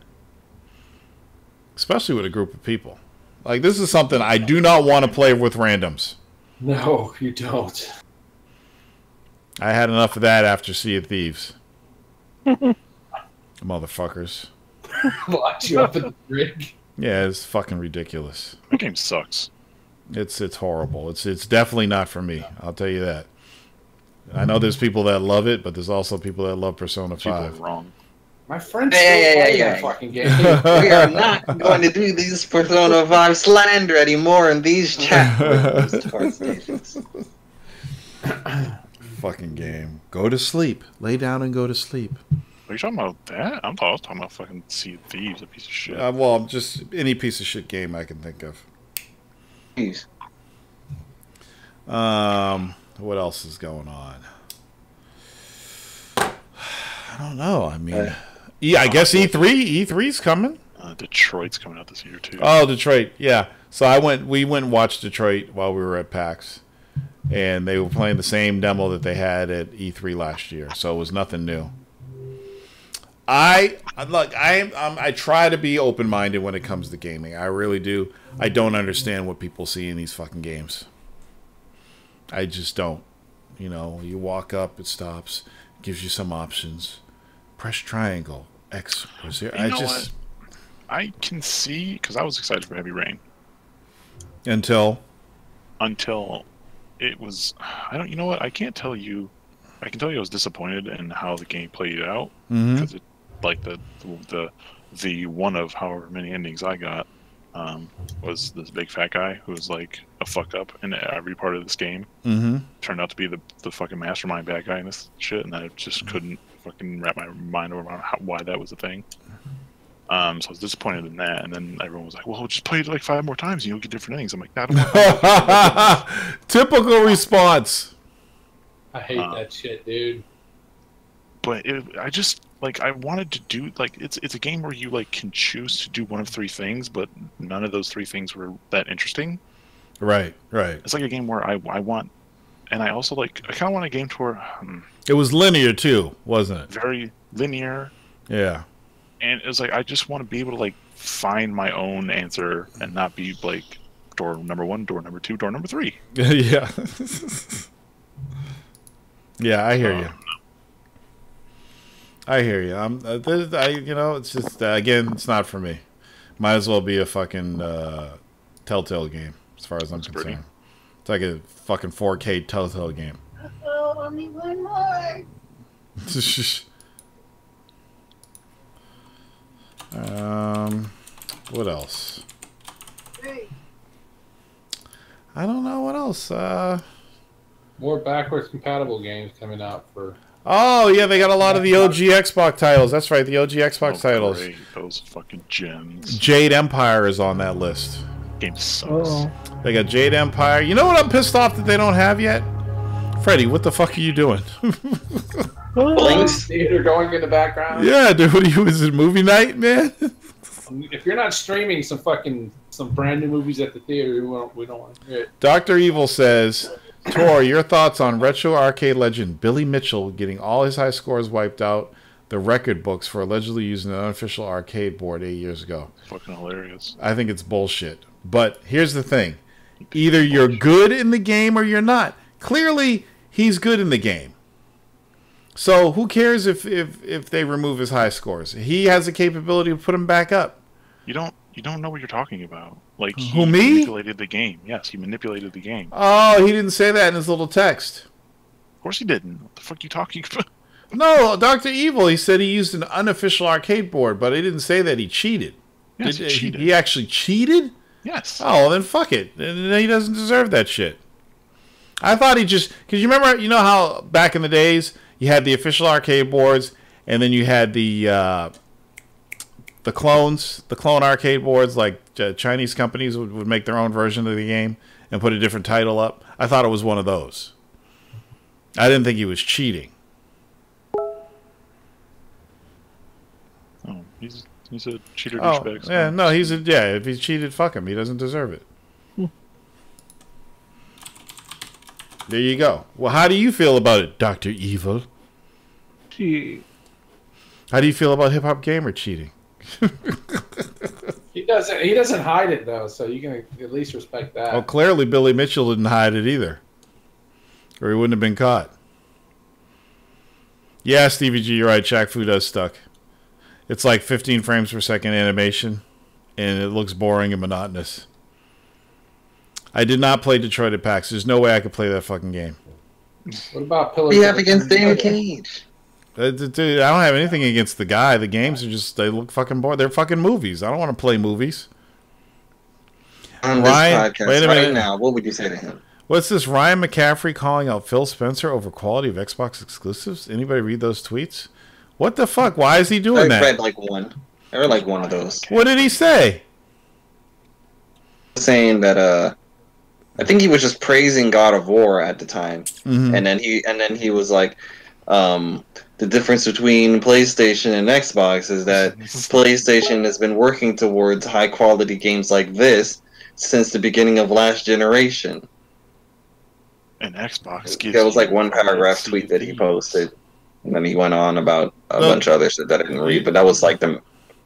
especially with a group of people. Like, this is something I do not want to play with randoms. No, you don't. I had enough of that after Sea of Thieves. Motherfuckers. Locked you up in the rig. Yeah, it's fucking ridiculous. That game sucks. It's horrible. It's definitely not for me. I'll tell you that. I know there's people that love it, but there's also people that love Persona 5. People are wrong. My friends play that fucking game. We are not going to do these Persona 5 slander anymore in these chat rooms. Fucking game. Go to sleep. Lay down and go to sleep. Are you talking about that? I was talking about fucking Sea of Thieves, a piece of shit. Well, just any piece of shit game I can think of. Jeez. What else is going on? I don't know. I mean, I guess E3's coming. Detroit's coming out this year too. Oh, Detroit, yeah. So we went and watched Detroit while we were at PAX, and they were playing the same demo that they had at E3 last year. So it was nothing new. I try to be open-minded when it comes to gaming. I really do. I don't understand what people see in these fucking games. I just don't. You know, you walk up, it stops, gives you some options. Press triangle, X or 0. I can see, because I was excited for Heavy Rain. Until it was, you know what? I can't tell you. I can tell you I was disappointed in how the game played out, because it, like the one of however many endings I got, was this big fat guy who was like a fuck up in every part of this game. Mm-hmm. Turned out to be the fucking mastermind bad guy in this shit, and I just couldn't fucking wrap my mind around why that was a thing. So I was disappointed in that, and then everyone was like, "Well, just play it like 5 more times, and you'll get different endings." I'm like, "I don't want." Typical response. I hate that shit, dude. But I just like I wanted to do like it's a game where you like can choose to do one of 3 things, but none of those 3 things were that interesting. Right, right. It's like a game where I want, and I also like I kind of want a game to where it was linear too, wasn't it? Very linear. Yeah. And it was like I just want to be able to like find my own answer and not be like door number 1, door number 2, door number 3. Yeah. Yeah, I hear you. I hear you. It's just again, it's not for me. Might as well be a fucking Telltale game, as far as I'm concerned. Pretty. It's like a fucking 4K Telltale game. Oh, only one more. What else? I don't know what else. More backwards compatible games coming out for. Oh yeah, they got a lot of the OG Xbox titles. That's right, the OG Xbox titles. Great. Those fucking gems. Jade Empire is on that list. Game sucks. They got Jade Empire. You know what I'm pissed off that they don't have yet? Freddy, what the fuck are you doing? Blinks theater going in the background. Yeah, dude, what are you? Is it movie night, man? If you're not streaming some brand new movies at the theater, we don't want to hear it. Dr. Evil says, Tor, your thoughts on retro arcade legend Billy Mitchell getting all his high scores wiped out the record books for allegedly using an unofficial arcade board 8 years ago? Fucking hilarious. I think it's bullshit. But here's the thing. Either you're good in the game or you're not. Clearly, he's good in the game. So who cares if they remove his high scores? He has the capability to put them back up. You don't know what you're talking about. Like Who, me? manipulated the game. Yes, he manipulated the game. Oh, he didn't say that in his little text. Of course he didn't. What the fuck are you talking about? No, Dr. Evil, he said he used an unofficial arcade board, but he didn't say that he cheated. Yes, he cheated. He actually cheated? Yes. Oh, well, then fuck it. He doesn't deserve that shit. I thought he just... Because you remember, you know how back in the days, you had the official arcade boards, and then you had the clones, the clone arcade boards, like Chinese companies would make their own version of the game and put a different title up. I thought it was one of those. I didn't think he was cheating. Oh, he's a cheater Oh, douchebag. yeah, no, if he's cheated, fuck him. He doesn't deserve it. There you go. Well, how do you feel about it, Dr. Evil? Gee. How do you feel about Hip Hop Gamer cheating? He doesn't hide it though, so you can at least respect that. Well, clearly Billy Mitchell didn't hide it either, or he wouldn't have been caught. Yeah, Stevie G, you're right. Shaq Fu does stuck. It's like 15 frames per second animation, and it looks boring and monotonous. I did not play Detroit at PAX. There's no way I could play that fucking game. What about Pillars? What do you have against David Cage? Dude, I don't have anything against the guy. The games are just, they look fucking boring. They're fucking movies. I don't want to play movies. On Ryan, this podcast wait a right minute. now, what would you say to him? What's this? Ryan McCaffrey calling out Phil Spencer over quality of Xbox exclusives? Anybody read those tweets? What the fuck? Why is he doing that? I read like one. I read like one of those. What did he say? Saying that I think he was just praising God of War at the time, and then he was like, the difference between PlayStation and Xbox is that PlayStation has been working towards high quality games like this since the beginning of last generation. And Xbox gives That was like one paragraph tweet that he posted, and then he went on about a bunch of other shit that I didn't read, but that was like the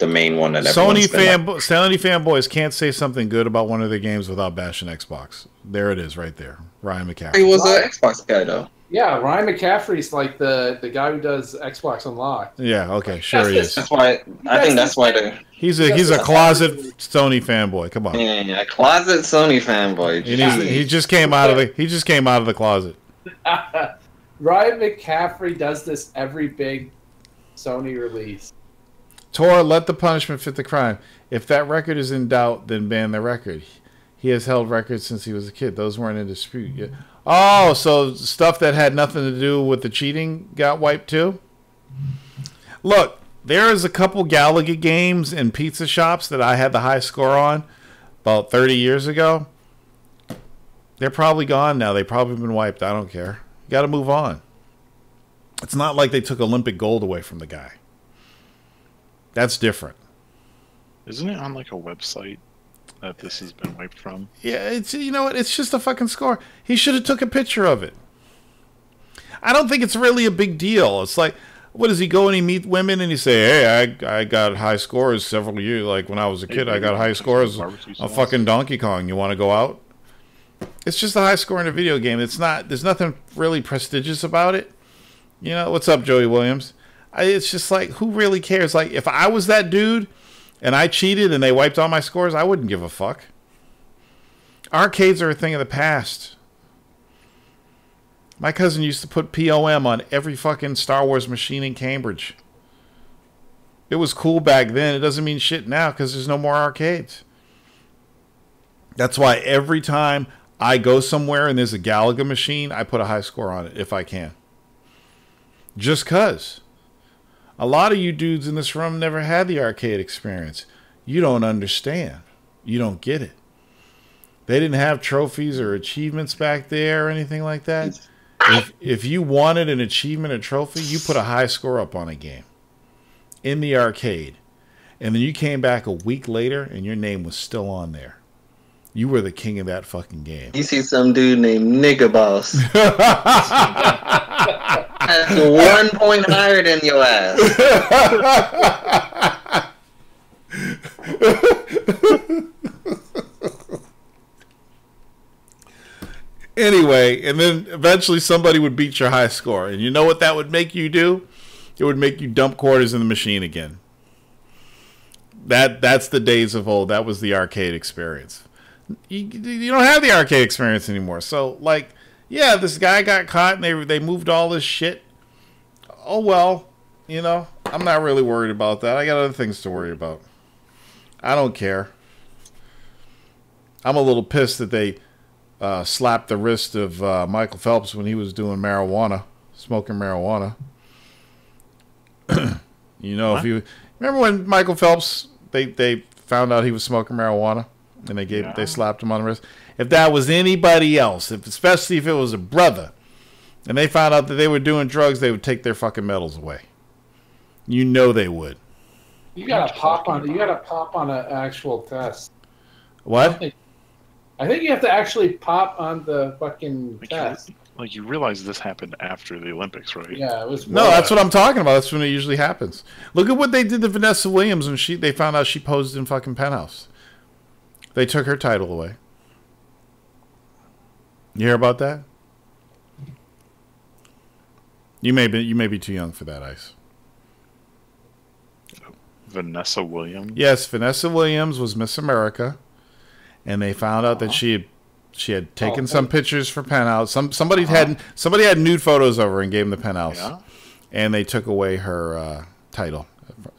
main one that Sony fanboys can't say something good about one of their games without bashing Xbox. There it is, right there. Ryan McCaffrey. He was an Xbox guy though. Yeah, Ryan McCaffrey's like the guy who does Xbox Unlocked. Yeah, okay, sure he is. That's why I think that's why they're. He's a closet Sony fanboy. Come on. Yeah, closet Sony fanboy. He just came out of the closet. Ryan McCaffrey does this every big Sony release. Tor, let the punishment fit the crime. If that record is in doubt, then ban the record. He has held records since he was a kid. Those weren't in dispute yet. Oh, so stuff that had nothing to do with the cheating got wiped too? Look, there is a couple Galaga games and pizza shops that I had the high score on about 30 years ago. They're probably gone now. They've probably been wiped. I don't care. You got to move on. It's not like they took Olympic gold away from the guy. That's different. Isn't it on like a website that this has been wiped from? Yeah, it's, you know what? It's just a fucking score. He should have took a picture of it. I don't think it's really a big deal. It's like, what does he go and he meet women and he say, hey, I got high scores several years. Like when I was a kid, I got high scores on fucking Donkey Kong. You want to go out? It's just a high score in a video game. It's not. There's nothing really prestigious about it. You know, what's up, Joey Williams? It's just like, who really cares? Like, if I was that dude and I cheated and they wiped all my scores, I wouldn't give a fuck. Arcades are a thing of the past. My cousin used to put POM on every fucking Star Wars machine in Cambridge. It was cool back then. It doesn't mean shit now because there's no more arcades. That's why every time I go somewhere and there's a Galaga machine, I put a high score on it if I can. Just because. A lot of you dudes in this room never had the arcade experience. You don't understand. You don't get it. They didn't have trophies or achievements back there or anything like that. If you wanted an achievement or trophy, you put a high score up on a game in the arcade. And then you came back a week later and your name was still on there. You were the king of that fucking game. You see some dude named Nigga Boss. That's 1 point higher than your ass. Anyway, and then eventually somebody would beat your high score. And you know what that would make you do? It would make you dump quarters in the machine again. That's the days of old. That was the arcade experience. You don't have the arcade experience anymore. So, like, yeah, this guy got caught and they moved all this shit. Oh, well, you know, I'm not really worried about that. I got other things to worry about. I don't care. I'm a little pissed that they slapped the wrist of Michael Phelps when he was doing marijuana, smoking marijuana. You know, what? If you remember when Michael Phelps, they found out he was smoking marijuana and they slapped him on the wrist. If that was anybody else, especially if it was a brother, and they found out that they were doing drugs, they would take their fucking medals away. You know they would. You gotta pop on an actual test. What? I think you have to actually pop on the fucking test. Like, you realize this happened after the Olympics, right? Yeah, it was. No, that's what I'm talking about. That's when it usually happens. Look at what they did to Vanessa Williams when they found out she posed in fucking Penthouse. They took her title away. You hear about that? You may be too young for that, Ice. Vanessa Williams? Yes, Vanessa Williams was Miss America, and they found out that she had taken some pictures for Penthouse. Somebody had nude photos of her and gave them the Penthouse, and they took away her title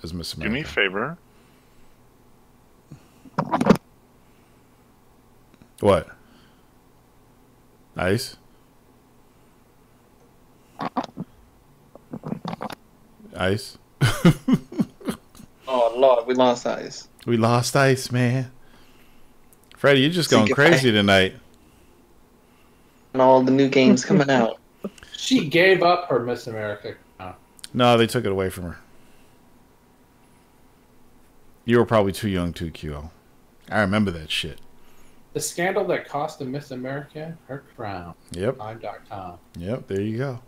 as Miss America. Do me a favor. What? Ice? Ice? Oh, Lord, we lost Ice. We lost Ice, man. Freddie, you're just going crazy tonight. And all the new games coming out. She gave up her Miss America. No, they took it away from her. You were probably too young too, QO. I remember that shit. The scandal that cost the Miss America her crown. Yep. Time.com. Yep, there you go.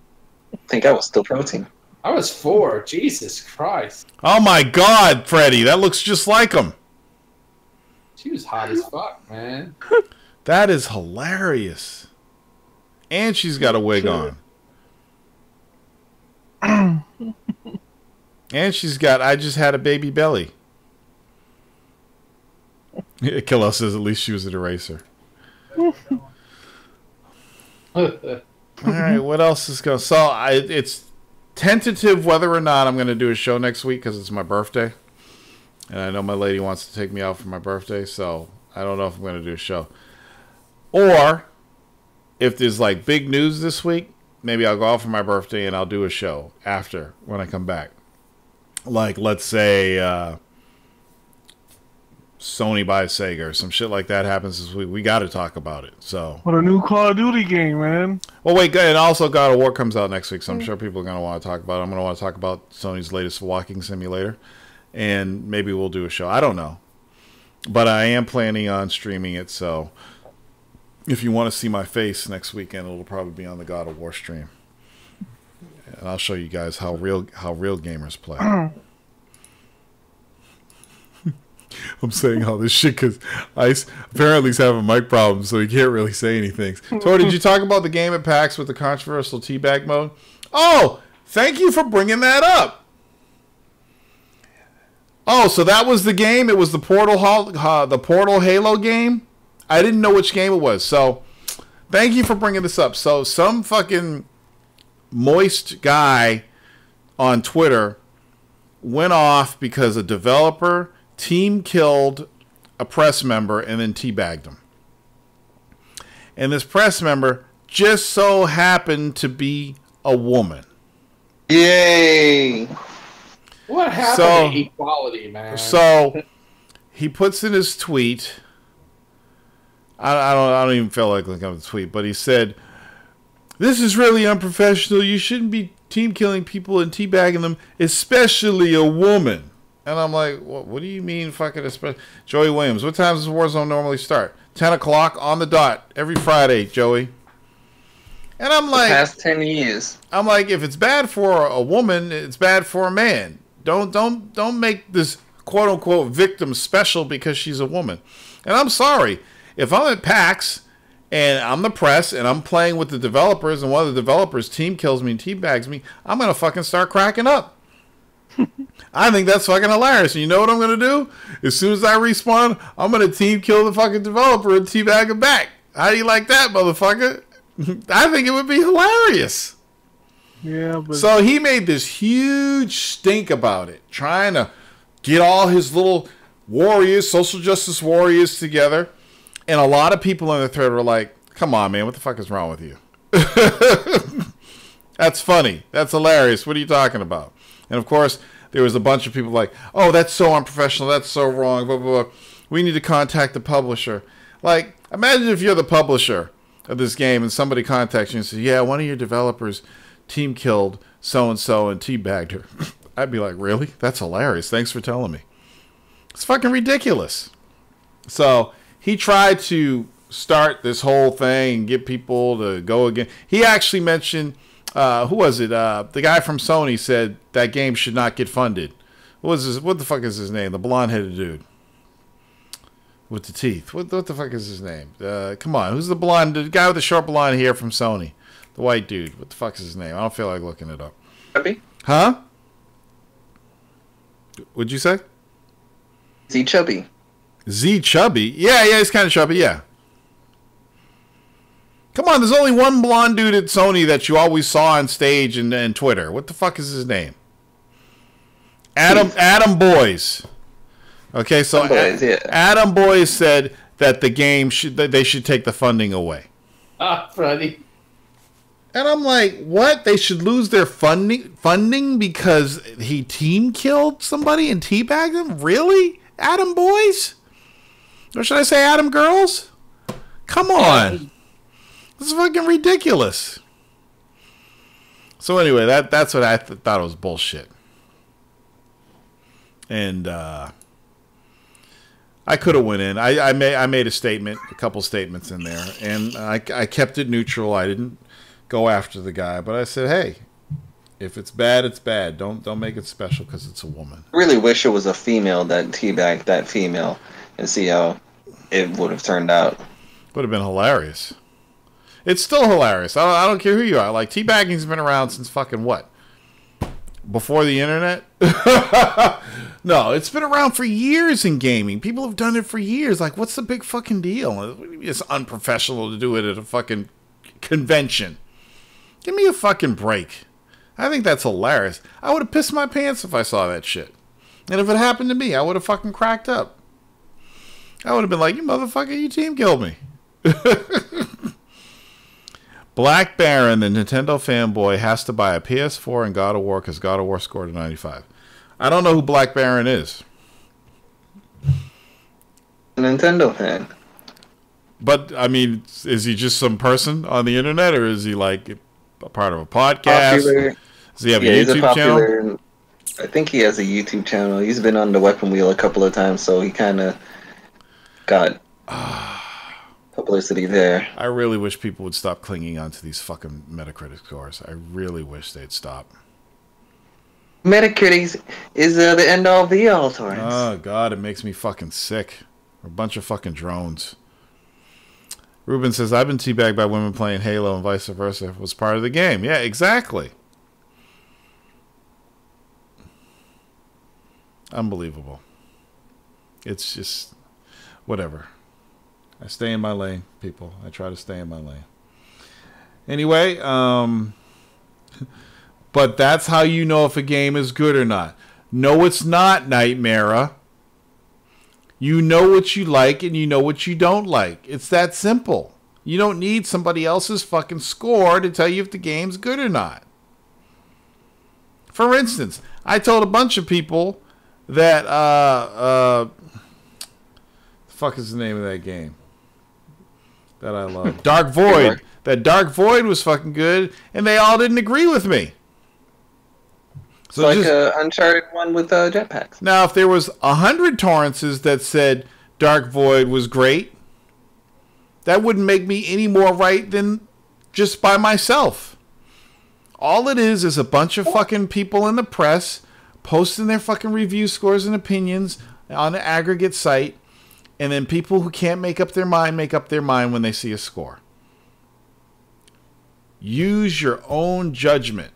I think I was still protein. I was 4. Jesus Christ. Oh my God, Freddie, that looks just like him. She was hot as fuck, man. That is hilarious. And she's got a wig on. And she's got, I just had a baby belly. Kilo says at least she was an eraser. Alright, what else is going? So it's tentative whether or not I'm going to do a show next week because it's my birthday. And I know my lady wants to take me out for my birthday, so I don't know if I'm going to do a show. Or, if there's like big news this week, maybe I'll go out for my birthday and I'll do a show after when I come back. Like, let's say Sony buys Sega or some shit like that happens this week. We got to talk about it. So, what a new Call of Duty game, man. Well, wait, and also God of War comes out next week, so I'm sure people are going to want to talk about it. I'm going to want to talk about Sony's latest walking simulator. And maybe we'll do a show. I don't know. But I am planning on streaming it, so if you want to see my face next weekend, it'll probably be on the God of War stream. And I'll show you guys how real gamers play. I'm saying all this shit because Ice apparently is having mic problems, so he can't really say anything. So did you talk about the game at PAX with the controversial teabag mode? Oh, thank you for bringing that up. Oh, so that was the game? It was the Portal Halo game? I didn't know which game it was. So, thank you for bringing this up. So, some fucking moist guy on Twitter went off because a developer team killed a press member and then teabagged him. And this press member just so happened to be a woman. Yay! What happened to equality, man? So he puts in his tweet. I don't even feel like looking up the tweet, but he said, "This is really unprofessional. You shouldn't be team killing people and teabagging them, especially a woman." And I'm like, what do you mean, fucking especially? Joey Williams, what time does Warzone normally start? 10 o'clock on the dot every Friday, Joey. And I'm like, the past 10 years. I'm like, if it's bad for a woman, it's bad for a man. Don't make this quote unquote victim special because she's a woman. And I'm sorry, if I'm at PAX and I'm the press and I'm playing with the developers and one of the developers team kills me and teabags me, I'm gonna fucking start cracking up. I think that's fucking hilarious. And you know what I'm gonna do? As soon as I respawn, I'm gonna team kill the fucking developer and teabag him back. How do you like that, motherfucker? I think it would be hilarious. Yeah, but so he made this huge stink about it, trying to get all his little warriors, social justice warriors together. And a lot of people on the thread were like, come on, man, what the fuck is wrong with you? That's funny. That's hilarious. What are you talking about? And, of course, there was a bunch of people like, oh, that's so unprofessional. That's so wrong. Blah, blah, blah. We need to contact the publisher. Like, imagine if you're the publisher of this game and somebody contacts you and says, yeah, one of your developers team killed so-and-so and teabagged her. I'd be like, really? That's hilarious. Thanks for telling me. It's fucking ridiculous. So he tried to start this whole thing and get people to go again. He actually mentioned, who was it? The guy from Sony said that game should not get funded. What the fuck is his name? The blonde-headed dude with the teeth. What the fuck is his name? Come on. Who's the guy with the short blonde hair from Sony? The white dude. What the fuck is his name? I don't feel like looking it up. Chubby? Huh? What'd you say? Z Chubby. Z Chubby? Yeah, he's kind of chubby, yeah. Come on, there's only one blonde dude at Sony that you always saw on stage and Twitter. What the fuck is his name? Adam Boyes. Okay, so Adam Boyes said that the game they should take the funding away. Funny. And I'm like, what? They should lose their funding because he team killed somebody and teabagged them? Really? Adam Boys? Or should I say Adam Girls? Come on. This is fucking ridiculous. So anyway, that's what I thought was bullshit. And I could have went in. I made a statement, a couple statements in there, and I kept it neutral. I didn't go after the guy, but I said, hey, if it's bad, it's bad. Don't make it special because it's a woman. I really wish it was a female that teabagged that female and see how it would have turned out. Would have been hilarious. It's still hilarious. I don't care who you are. Like, teabagging's been around since fucking what? Before the internet? No, it's been around for years in gaming. People have done it for years. Like, what's the big fucking deal? It's unprofessional to do it at a fucking convention. Give me a fucking break. I think that's hilarious. I would have pissed my pants if I saw that shit. And if it happened to me, I would have fucking cracked up. I would have been like, you motherfucker, you team killed me. Black Baron, the Nintendo fanboy, has to buy a PS4 and God of War because God of War scored a 95. I don't know who Black Baron is. A Nintendo fan. But, I mean, is he just some person on the internet, or is he, like, a part of a podcast? Popular. Does he have a YouTube channel? I think he has a YouTube channel. He's been on the Weapon Wheel a couple of times, so he kind of got publicity there. I really wish people would stop clinging onto these fucking Metacritic scores. I really wish they'd stop. Metacritic is the end-all be-all, Torrance. Oh, God, it makes me fucking sick. We're a bunch of fucking drones. Ruben says, I've been teabagged by women playing Halo and vice versa. It was part of the game. Yeah, exactly. Unbelievable. It's just whatever. I stay in my lane, people. I try to stay in my lane. Anyway, but that's how you know if a game is good or not. No, it's not, Nightmare. You know what you like and you know what you don't like. It's that simple. You don't need somebody else's fucking score to tell you if the game's good or not. For instance, I told a bunch of people that the fuck is the name of that game that I love? Dark Void. That Dark Void was fucking good, and they all didn't agree with me. So it's like an Uncharted one with jetpacks. Now, if there was 100 Torrances that said Dark Void was great, that wouldn't make me any more right than just by myself. All it is a bunch of fucking people in the press posting their fucking review scores and opinions on the aggregate site, and then people who can't make up their mind when they see a score. Use your own judgment.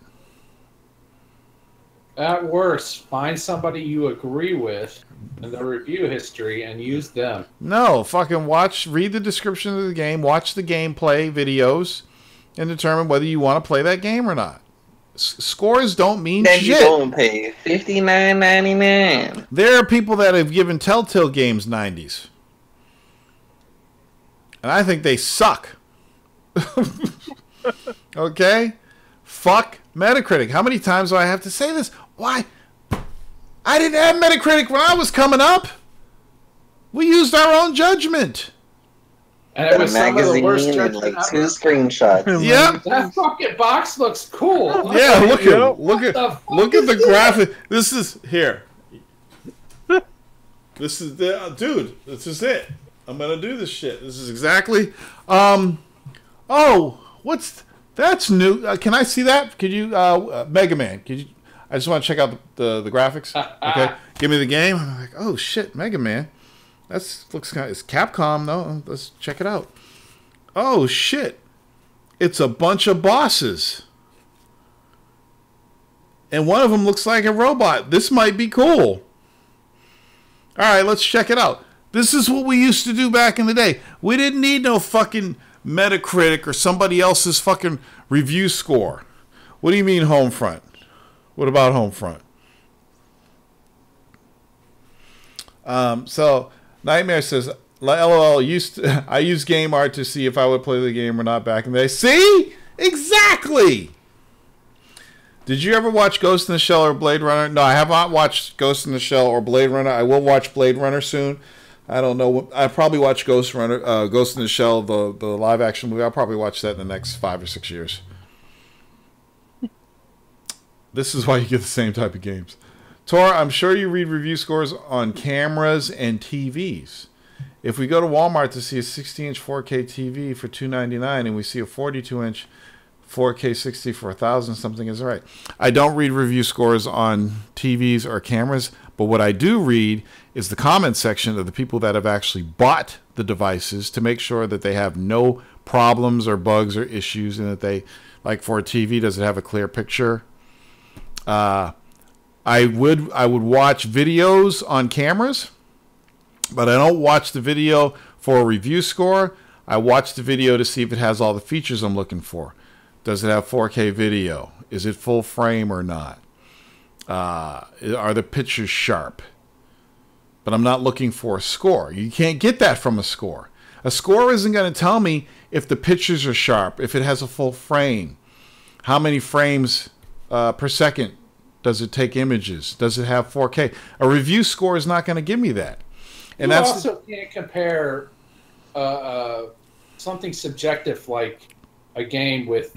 At worst, find somebody you agree with in the review history and use them. No, fucking read the description of the game, watch the gameplay videos, and determine whether you want to play that game or not. Scores don't mean then shit. You don't pay $59.99. There are people that have given Telltale games 90s. And I think they suck. Okay? Fuck Metacritic. How many times do I have to say this? Why? I didn't have Metacritic when I was coming up. We used our own judgment. And it was some of the worst and like 2 screenshots. Yep. That fucking box looks cool. Yeah, look at the graphic. This is here. This is the dude. This is it. I'm gonna do this shit. This is exactly. Oh, that's new? Can I see that? Could you, Mega Man? Could you? I just want to check out the graphics. Okay, give me the game. I'm like, oh shit, Mega Man. Looks kind of. It's Capcom though. Let's check it out. Oh shit, it's a bunch of bosses, and one of them looks like a robot. This might be cool. All right, let's check it out. This is what we used to do back in the day. We didn't need no fucking Metacritic or somebody else's fucking review score. What do you mean Homefront? What about Homefront? So Nightmare says, LOL, I used Game Art to see if I would play the game or not back in the day. See? Exactly! Did you ever watch Ghost in the Shell or Blade Runner? No, I have not watched Ghost in the Shell or Blade Runner. I will watch Blade Runner soon. I don't know. I probably watch Ghost in the Shell, the live action movie. I'll probably watch that in the next 5 or 6 years. This is why you get the same type of games. Tor, I'm sure you read review scores on cameras and TVs. If we go to Walmart to see a 60-inch 4K TV for $299 and we see a 42-inch 4K 60 for $1,000 something, is right. I don't read review scores on TVs or cameras, but what I do read is the comment section of the people that have actually bought the devices to make sure that they have no problems or bugs or issues, and that they, like for a TV, does it have a clear picture? I would watch videos on cameras, but I don't watch the video for a review score. I watch the video to see if it has all the features I'm looking for. Does it have 4K video? Is it full frame or not? Are the pictures sharp? But I'm not looking for a score. You can't get that from a score. A score isn't going to tell me if the pictures are sharp, if it has a full frame, how many frames per second does it take images, does it have 4K. A review score is not going to give me that. And you that's also can't compare something subjective like a game with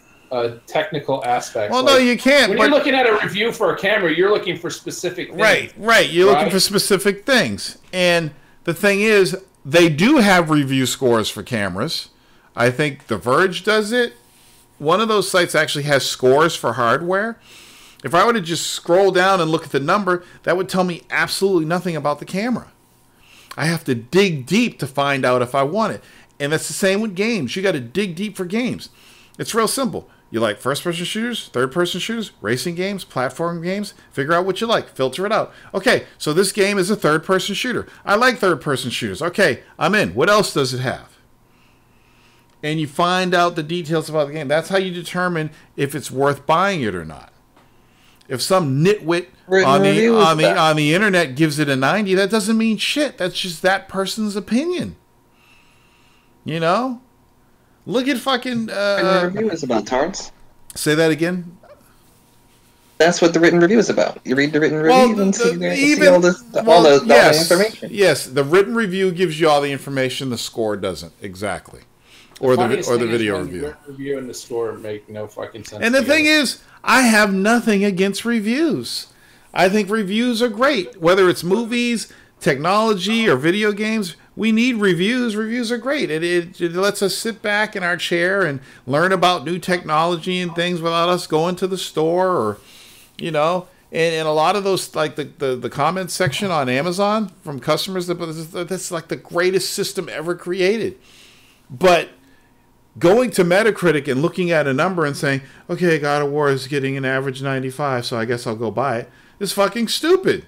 technical aspects. Well, like, no, you can't. When you're looking at a review for a camera, you're looking for specific things. Right. You're looking for specific things. And the thing is, they do have review scores for cameras. I think The Verge does it. One of those sites actually has scores for hardware. If I were to just scroll down and look at the number, that would tell me absolutely nothing about the camera. I have to dig deep to find out if I want it. And that's the same with games. You got to dig deep for games. It's real simple. You like first-person shooters, third-person shooters, racing games, platform games? Figure out what you like. Filter it out. Okay, so this game is a third-person shooter. I like third-person shooters. Okay, I'm in. What else does it have? And you find out the details about the game. That's how you determine if it's worth buying it or not. If some nitwit on the internet gives it a 90, that doesn't mean shit. That's just that person's opinion. You know? Look at fucking... the review is about, Torrance. Say that again? That's what the written review is about. You read the written review and see all the information. Yes, the written review gives you all the information. The score doesn't. Exactly. Or the video review. The review and the score make no fucking sense. And the thing is, I have nothing against reviews. I think reviews are great. Whether it's movies, technology, or video games, we need reviews. Reviews are great. It lets us sit back in our chair and learn about new technology and things without us going to the store or, you know. And a lot of those, like the comment section on Amazon from customers, that's like the greatest system ever created. But going to Metacritic and looking at a number and saying, okay, God of War is getting an average 95, so I guess I'll go buy it, is fucking stupid.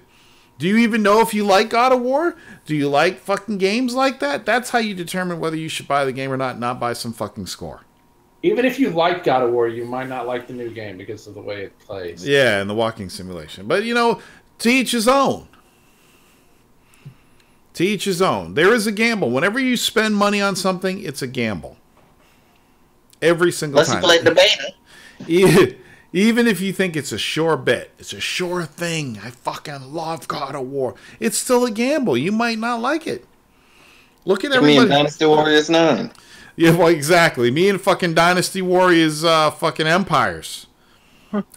Do you even know if you like God of War? Do you like fucking games like that? That's how you determine whether you should buy the game or not buy some fucking score. Even if you like God of War, you might not like the new game because of the way it plays. Yeah, and the walking simulation. But, you know, to each his own. To each his own. There is a gamble. Whenever you spend money on something, it's a gamble. Every single time. Unless you play the beta. Even if you think it's a sure bet, it's a sure thing. I fucking love God of War. It's still a gamble. You might not like it. Look at everybody. Me and Dynasty Warriors 9. Yeah, well, exactly. Me and fucking Dynasty Warriors fucking Empires.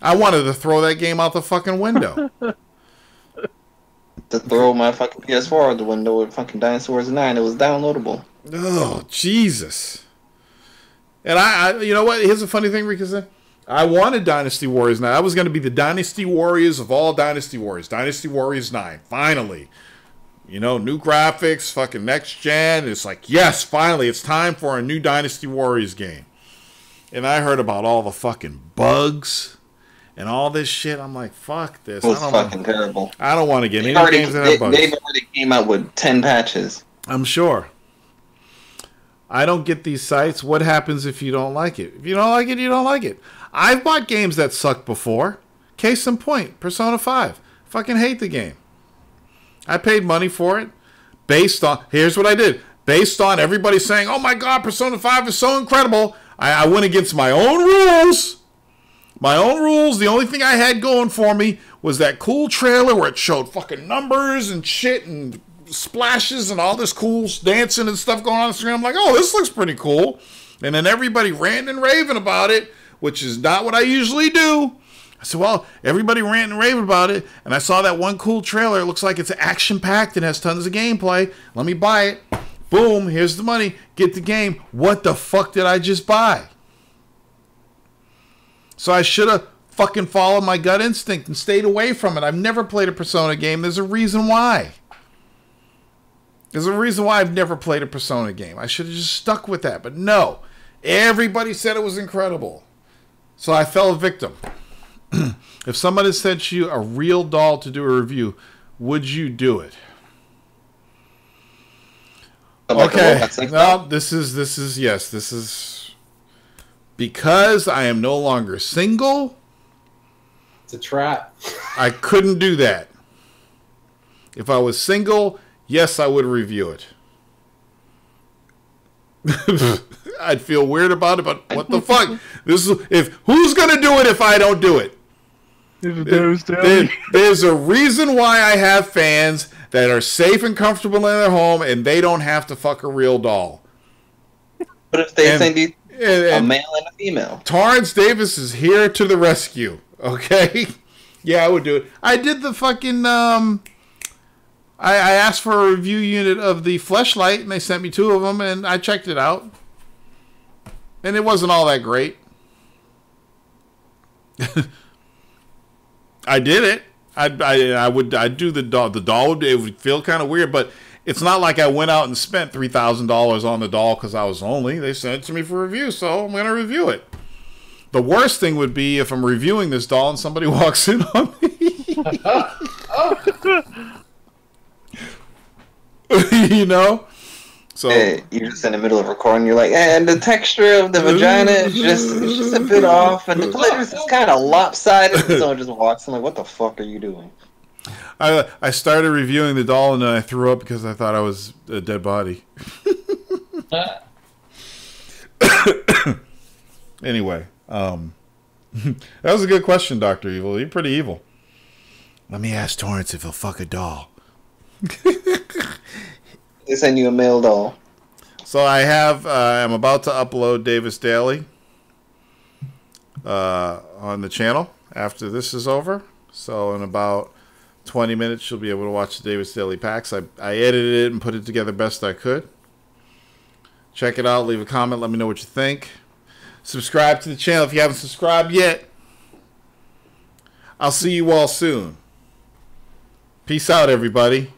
I wanted to throw that game out the fucking window. To throw my fucking PS4 out the window with fucking Dynasty Warriors 9. It was downloadable. Oh, Jesus. And I you know what? Here's a funny thing, because I wanted Dynasty Warriors 9. I was going to be the Dynasty Warriors of all Dynasty Warriors. Dynasty Warriors 9. Finally. You know, new graphics, fucking next gen. It's like, yes, finally, it's time for a new Dynasty Warriors game. And I heard about all the fucking bugs and all this shit. I'm like, fuck this. It was fucking terrible. I don't want to get any games that have bugs. They've already came out with 10 patches. I'm sure. I don't get these sites. What happens if you don't like it? If you don't like it, you don't like it. I've bought games that sucked before. Case in point, Persona 5. Fucking hate the game. I paid money for it based on... Here's what I did. Based on everybody saying, oh my God, Persona 5 is so incredible, I went against my own rules. My own rules. The only thing I had going for me was that cool trailer where it showed fucking numbers and shit and splashes and all this cool dancing and stuff going on the screen. I'm like, oh, this looks pretty cool. And then everybody ranting and raving about it, which is not what I usually do. I said, well, everybody ranting and raving about it, and I saw that one cool trailer. It looks like it's action-packed and has tons of gameplay. Let me buy it. Boom, here's the money. Get the game. What the fuck did I just buy? So I should have fucking followed my gut instinct and stayed away from it. I've never played a Persona game. There's a reason why. There's a reason why I've never played a Persona game. I should have just stuck with that. But no, everybody said it was incredible. So I fell a victim. If somebody sent you a real doll to do a review, would you do it? Okay. No, this is because I am no longer single. It's a trap. I couldn't do that. If I was single, yes, I would review it. I'd feel weird about it, but what the fuck? Who's gonna do it if I don't do it? There's a reason why I have fans that are safe and comfortable in their home, and they don't have to fuck a real doll. But if they send you a male and a female, Torrance Davis is here to the rescue. Okay, yeah, I would do it. I did the fucking I asked for a review unit of the Fleshlight, and they sent me 2 of them, and I checked it out, and it wasn't all that great. I did it. I'd do the doll. The doll it would feel kind of weird, but it's not like I went out and spent $3,000 on the doll because I was lonely. They sent it to me for review, so I'm going to review it. The worst thing would be if I'm reviewing this doll and somebody walks in on me. You know? So hey, you're just in the middle of recording. You're like, and the texture of the vagina is just a bit off, and the clitoris is kind of lopsided. And someone just walks in, like, what the fuck are you doing? I started reviewing the doll, and then I threw up because I thought I was a dead body. Anyway, that was a good question, Dr. Evil. You're pretty evil. Let me ask Torrance if he'll fuck a doll. They send you a male doll. So I'm about to upload Davis Daily on the channel after this is over. So in about 20 minutes, you'll be able to watch the Davis Daily packs. I edited it and put it together best I could. Check it out. Leave a comment. Let me know what you think. Subscribe to the channel if you haven't subscribed yet. I'll see you all soon. Peace out, everybody.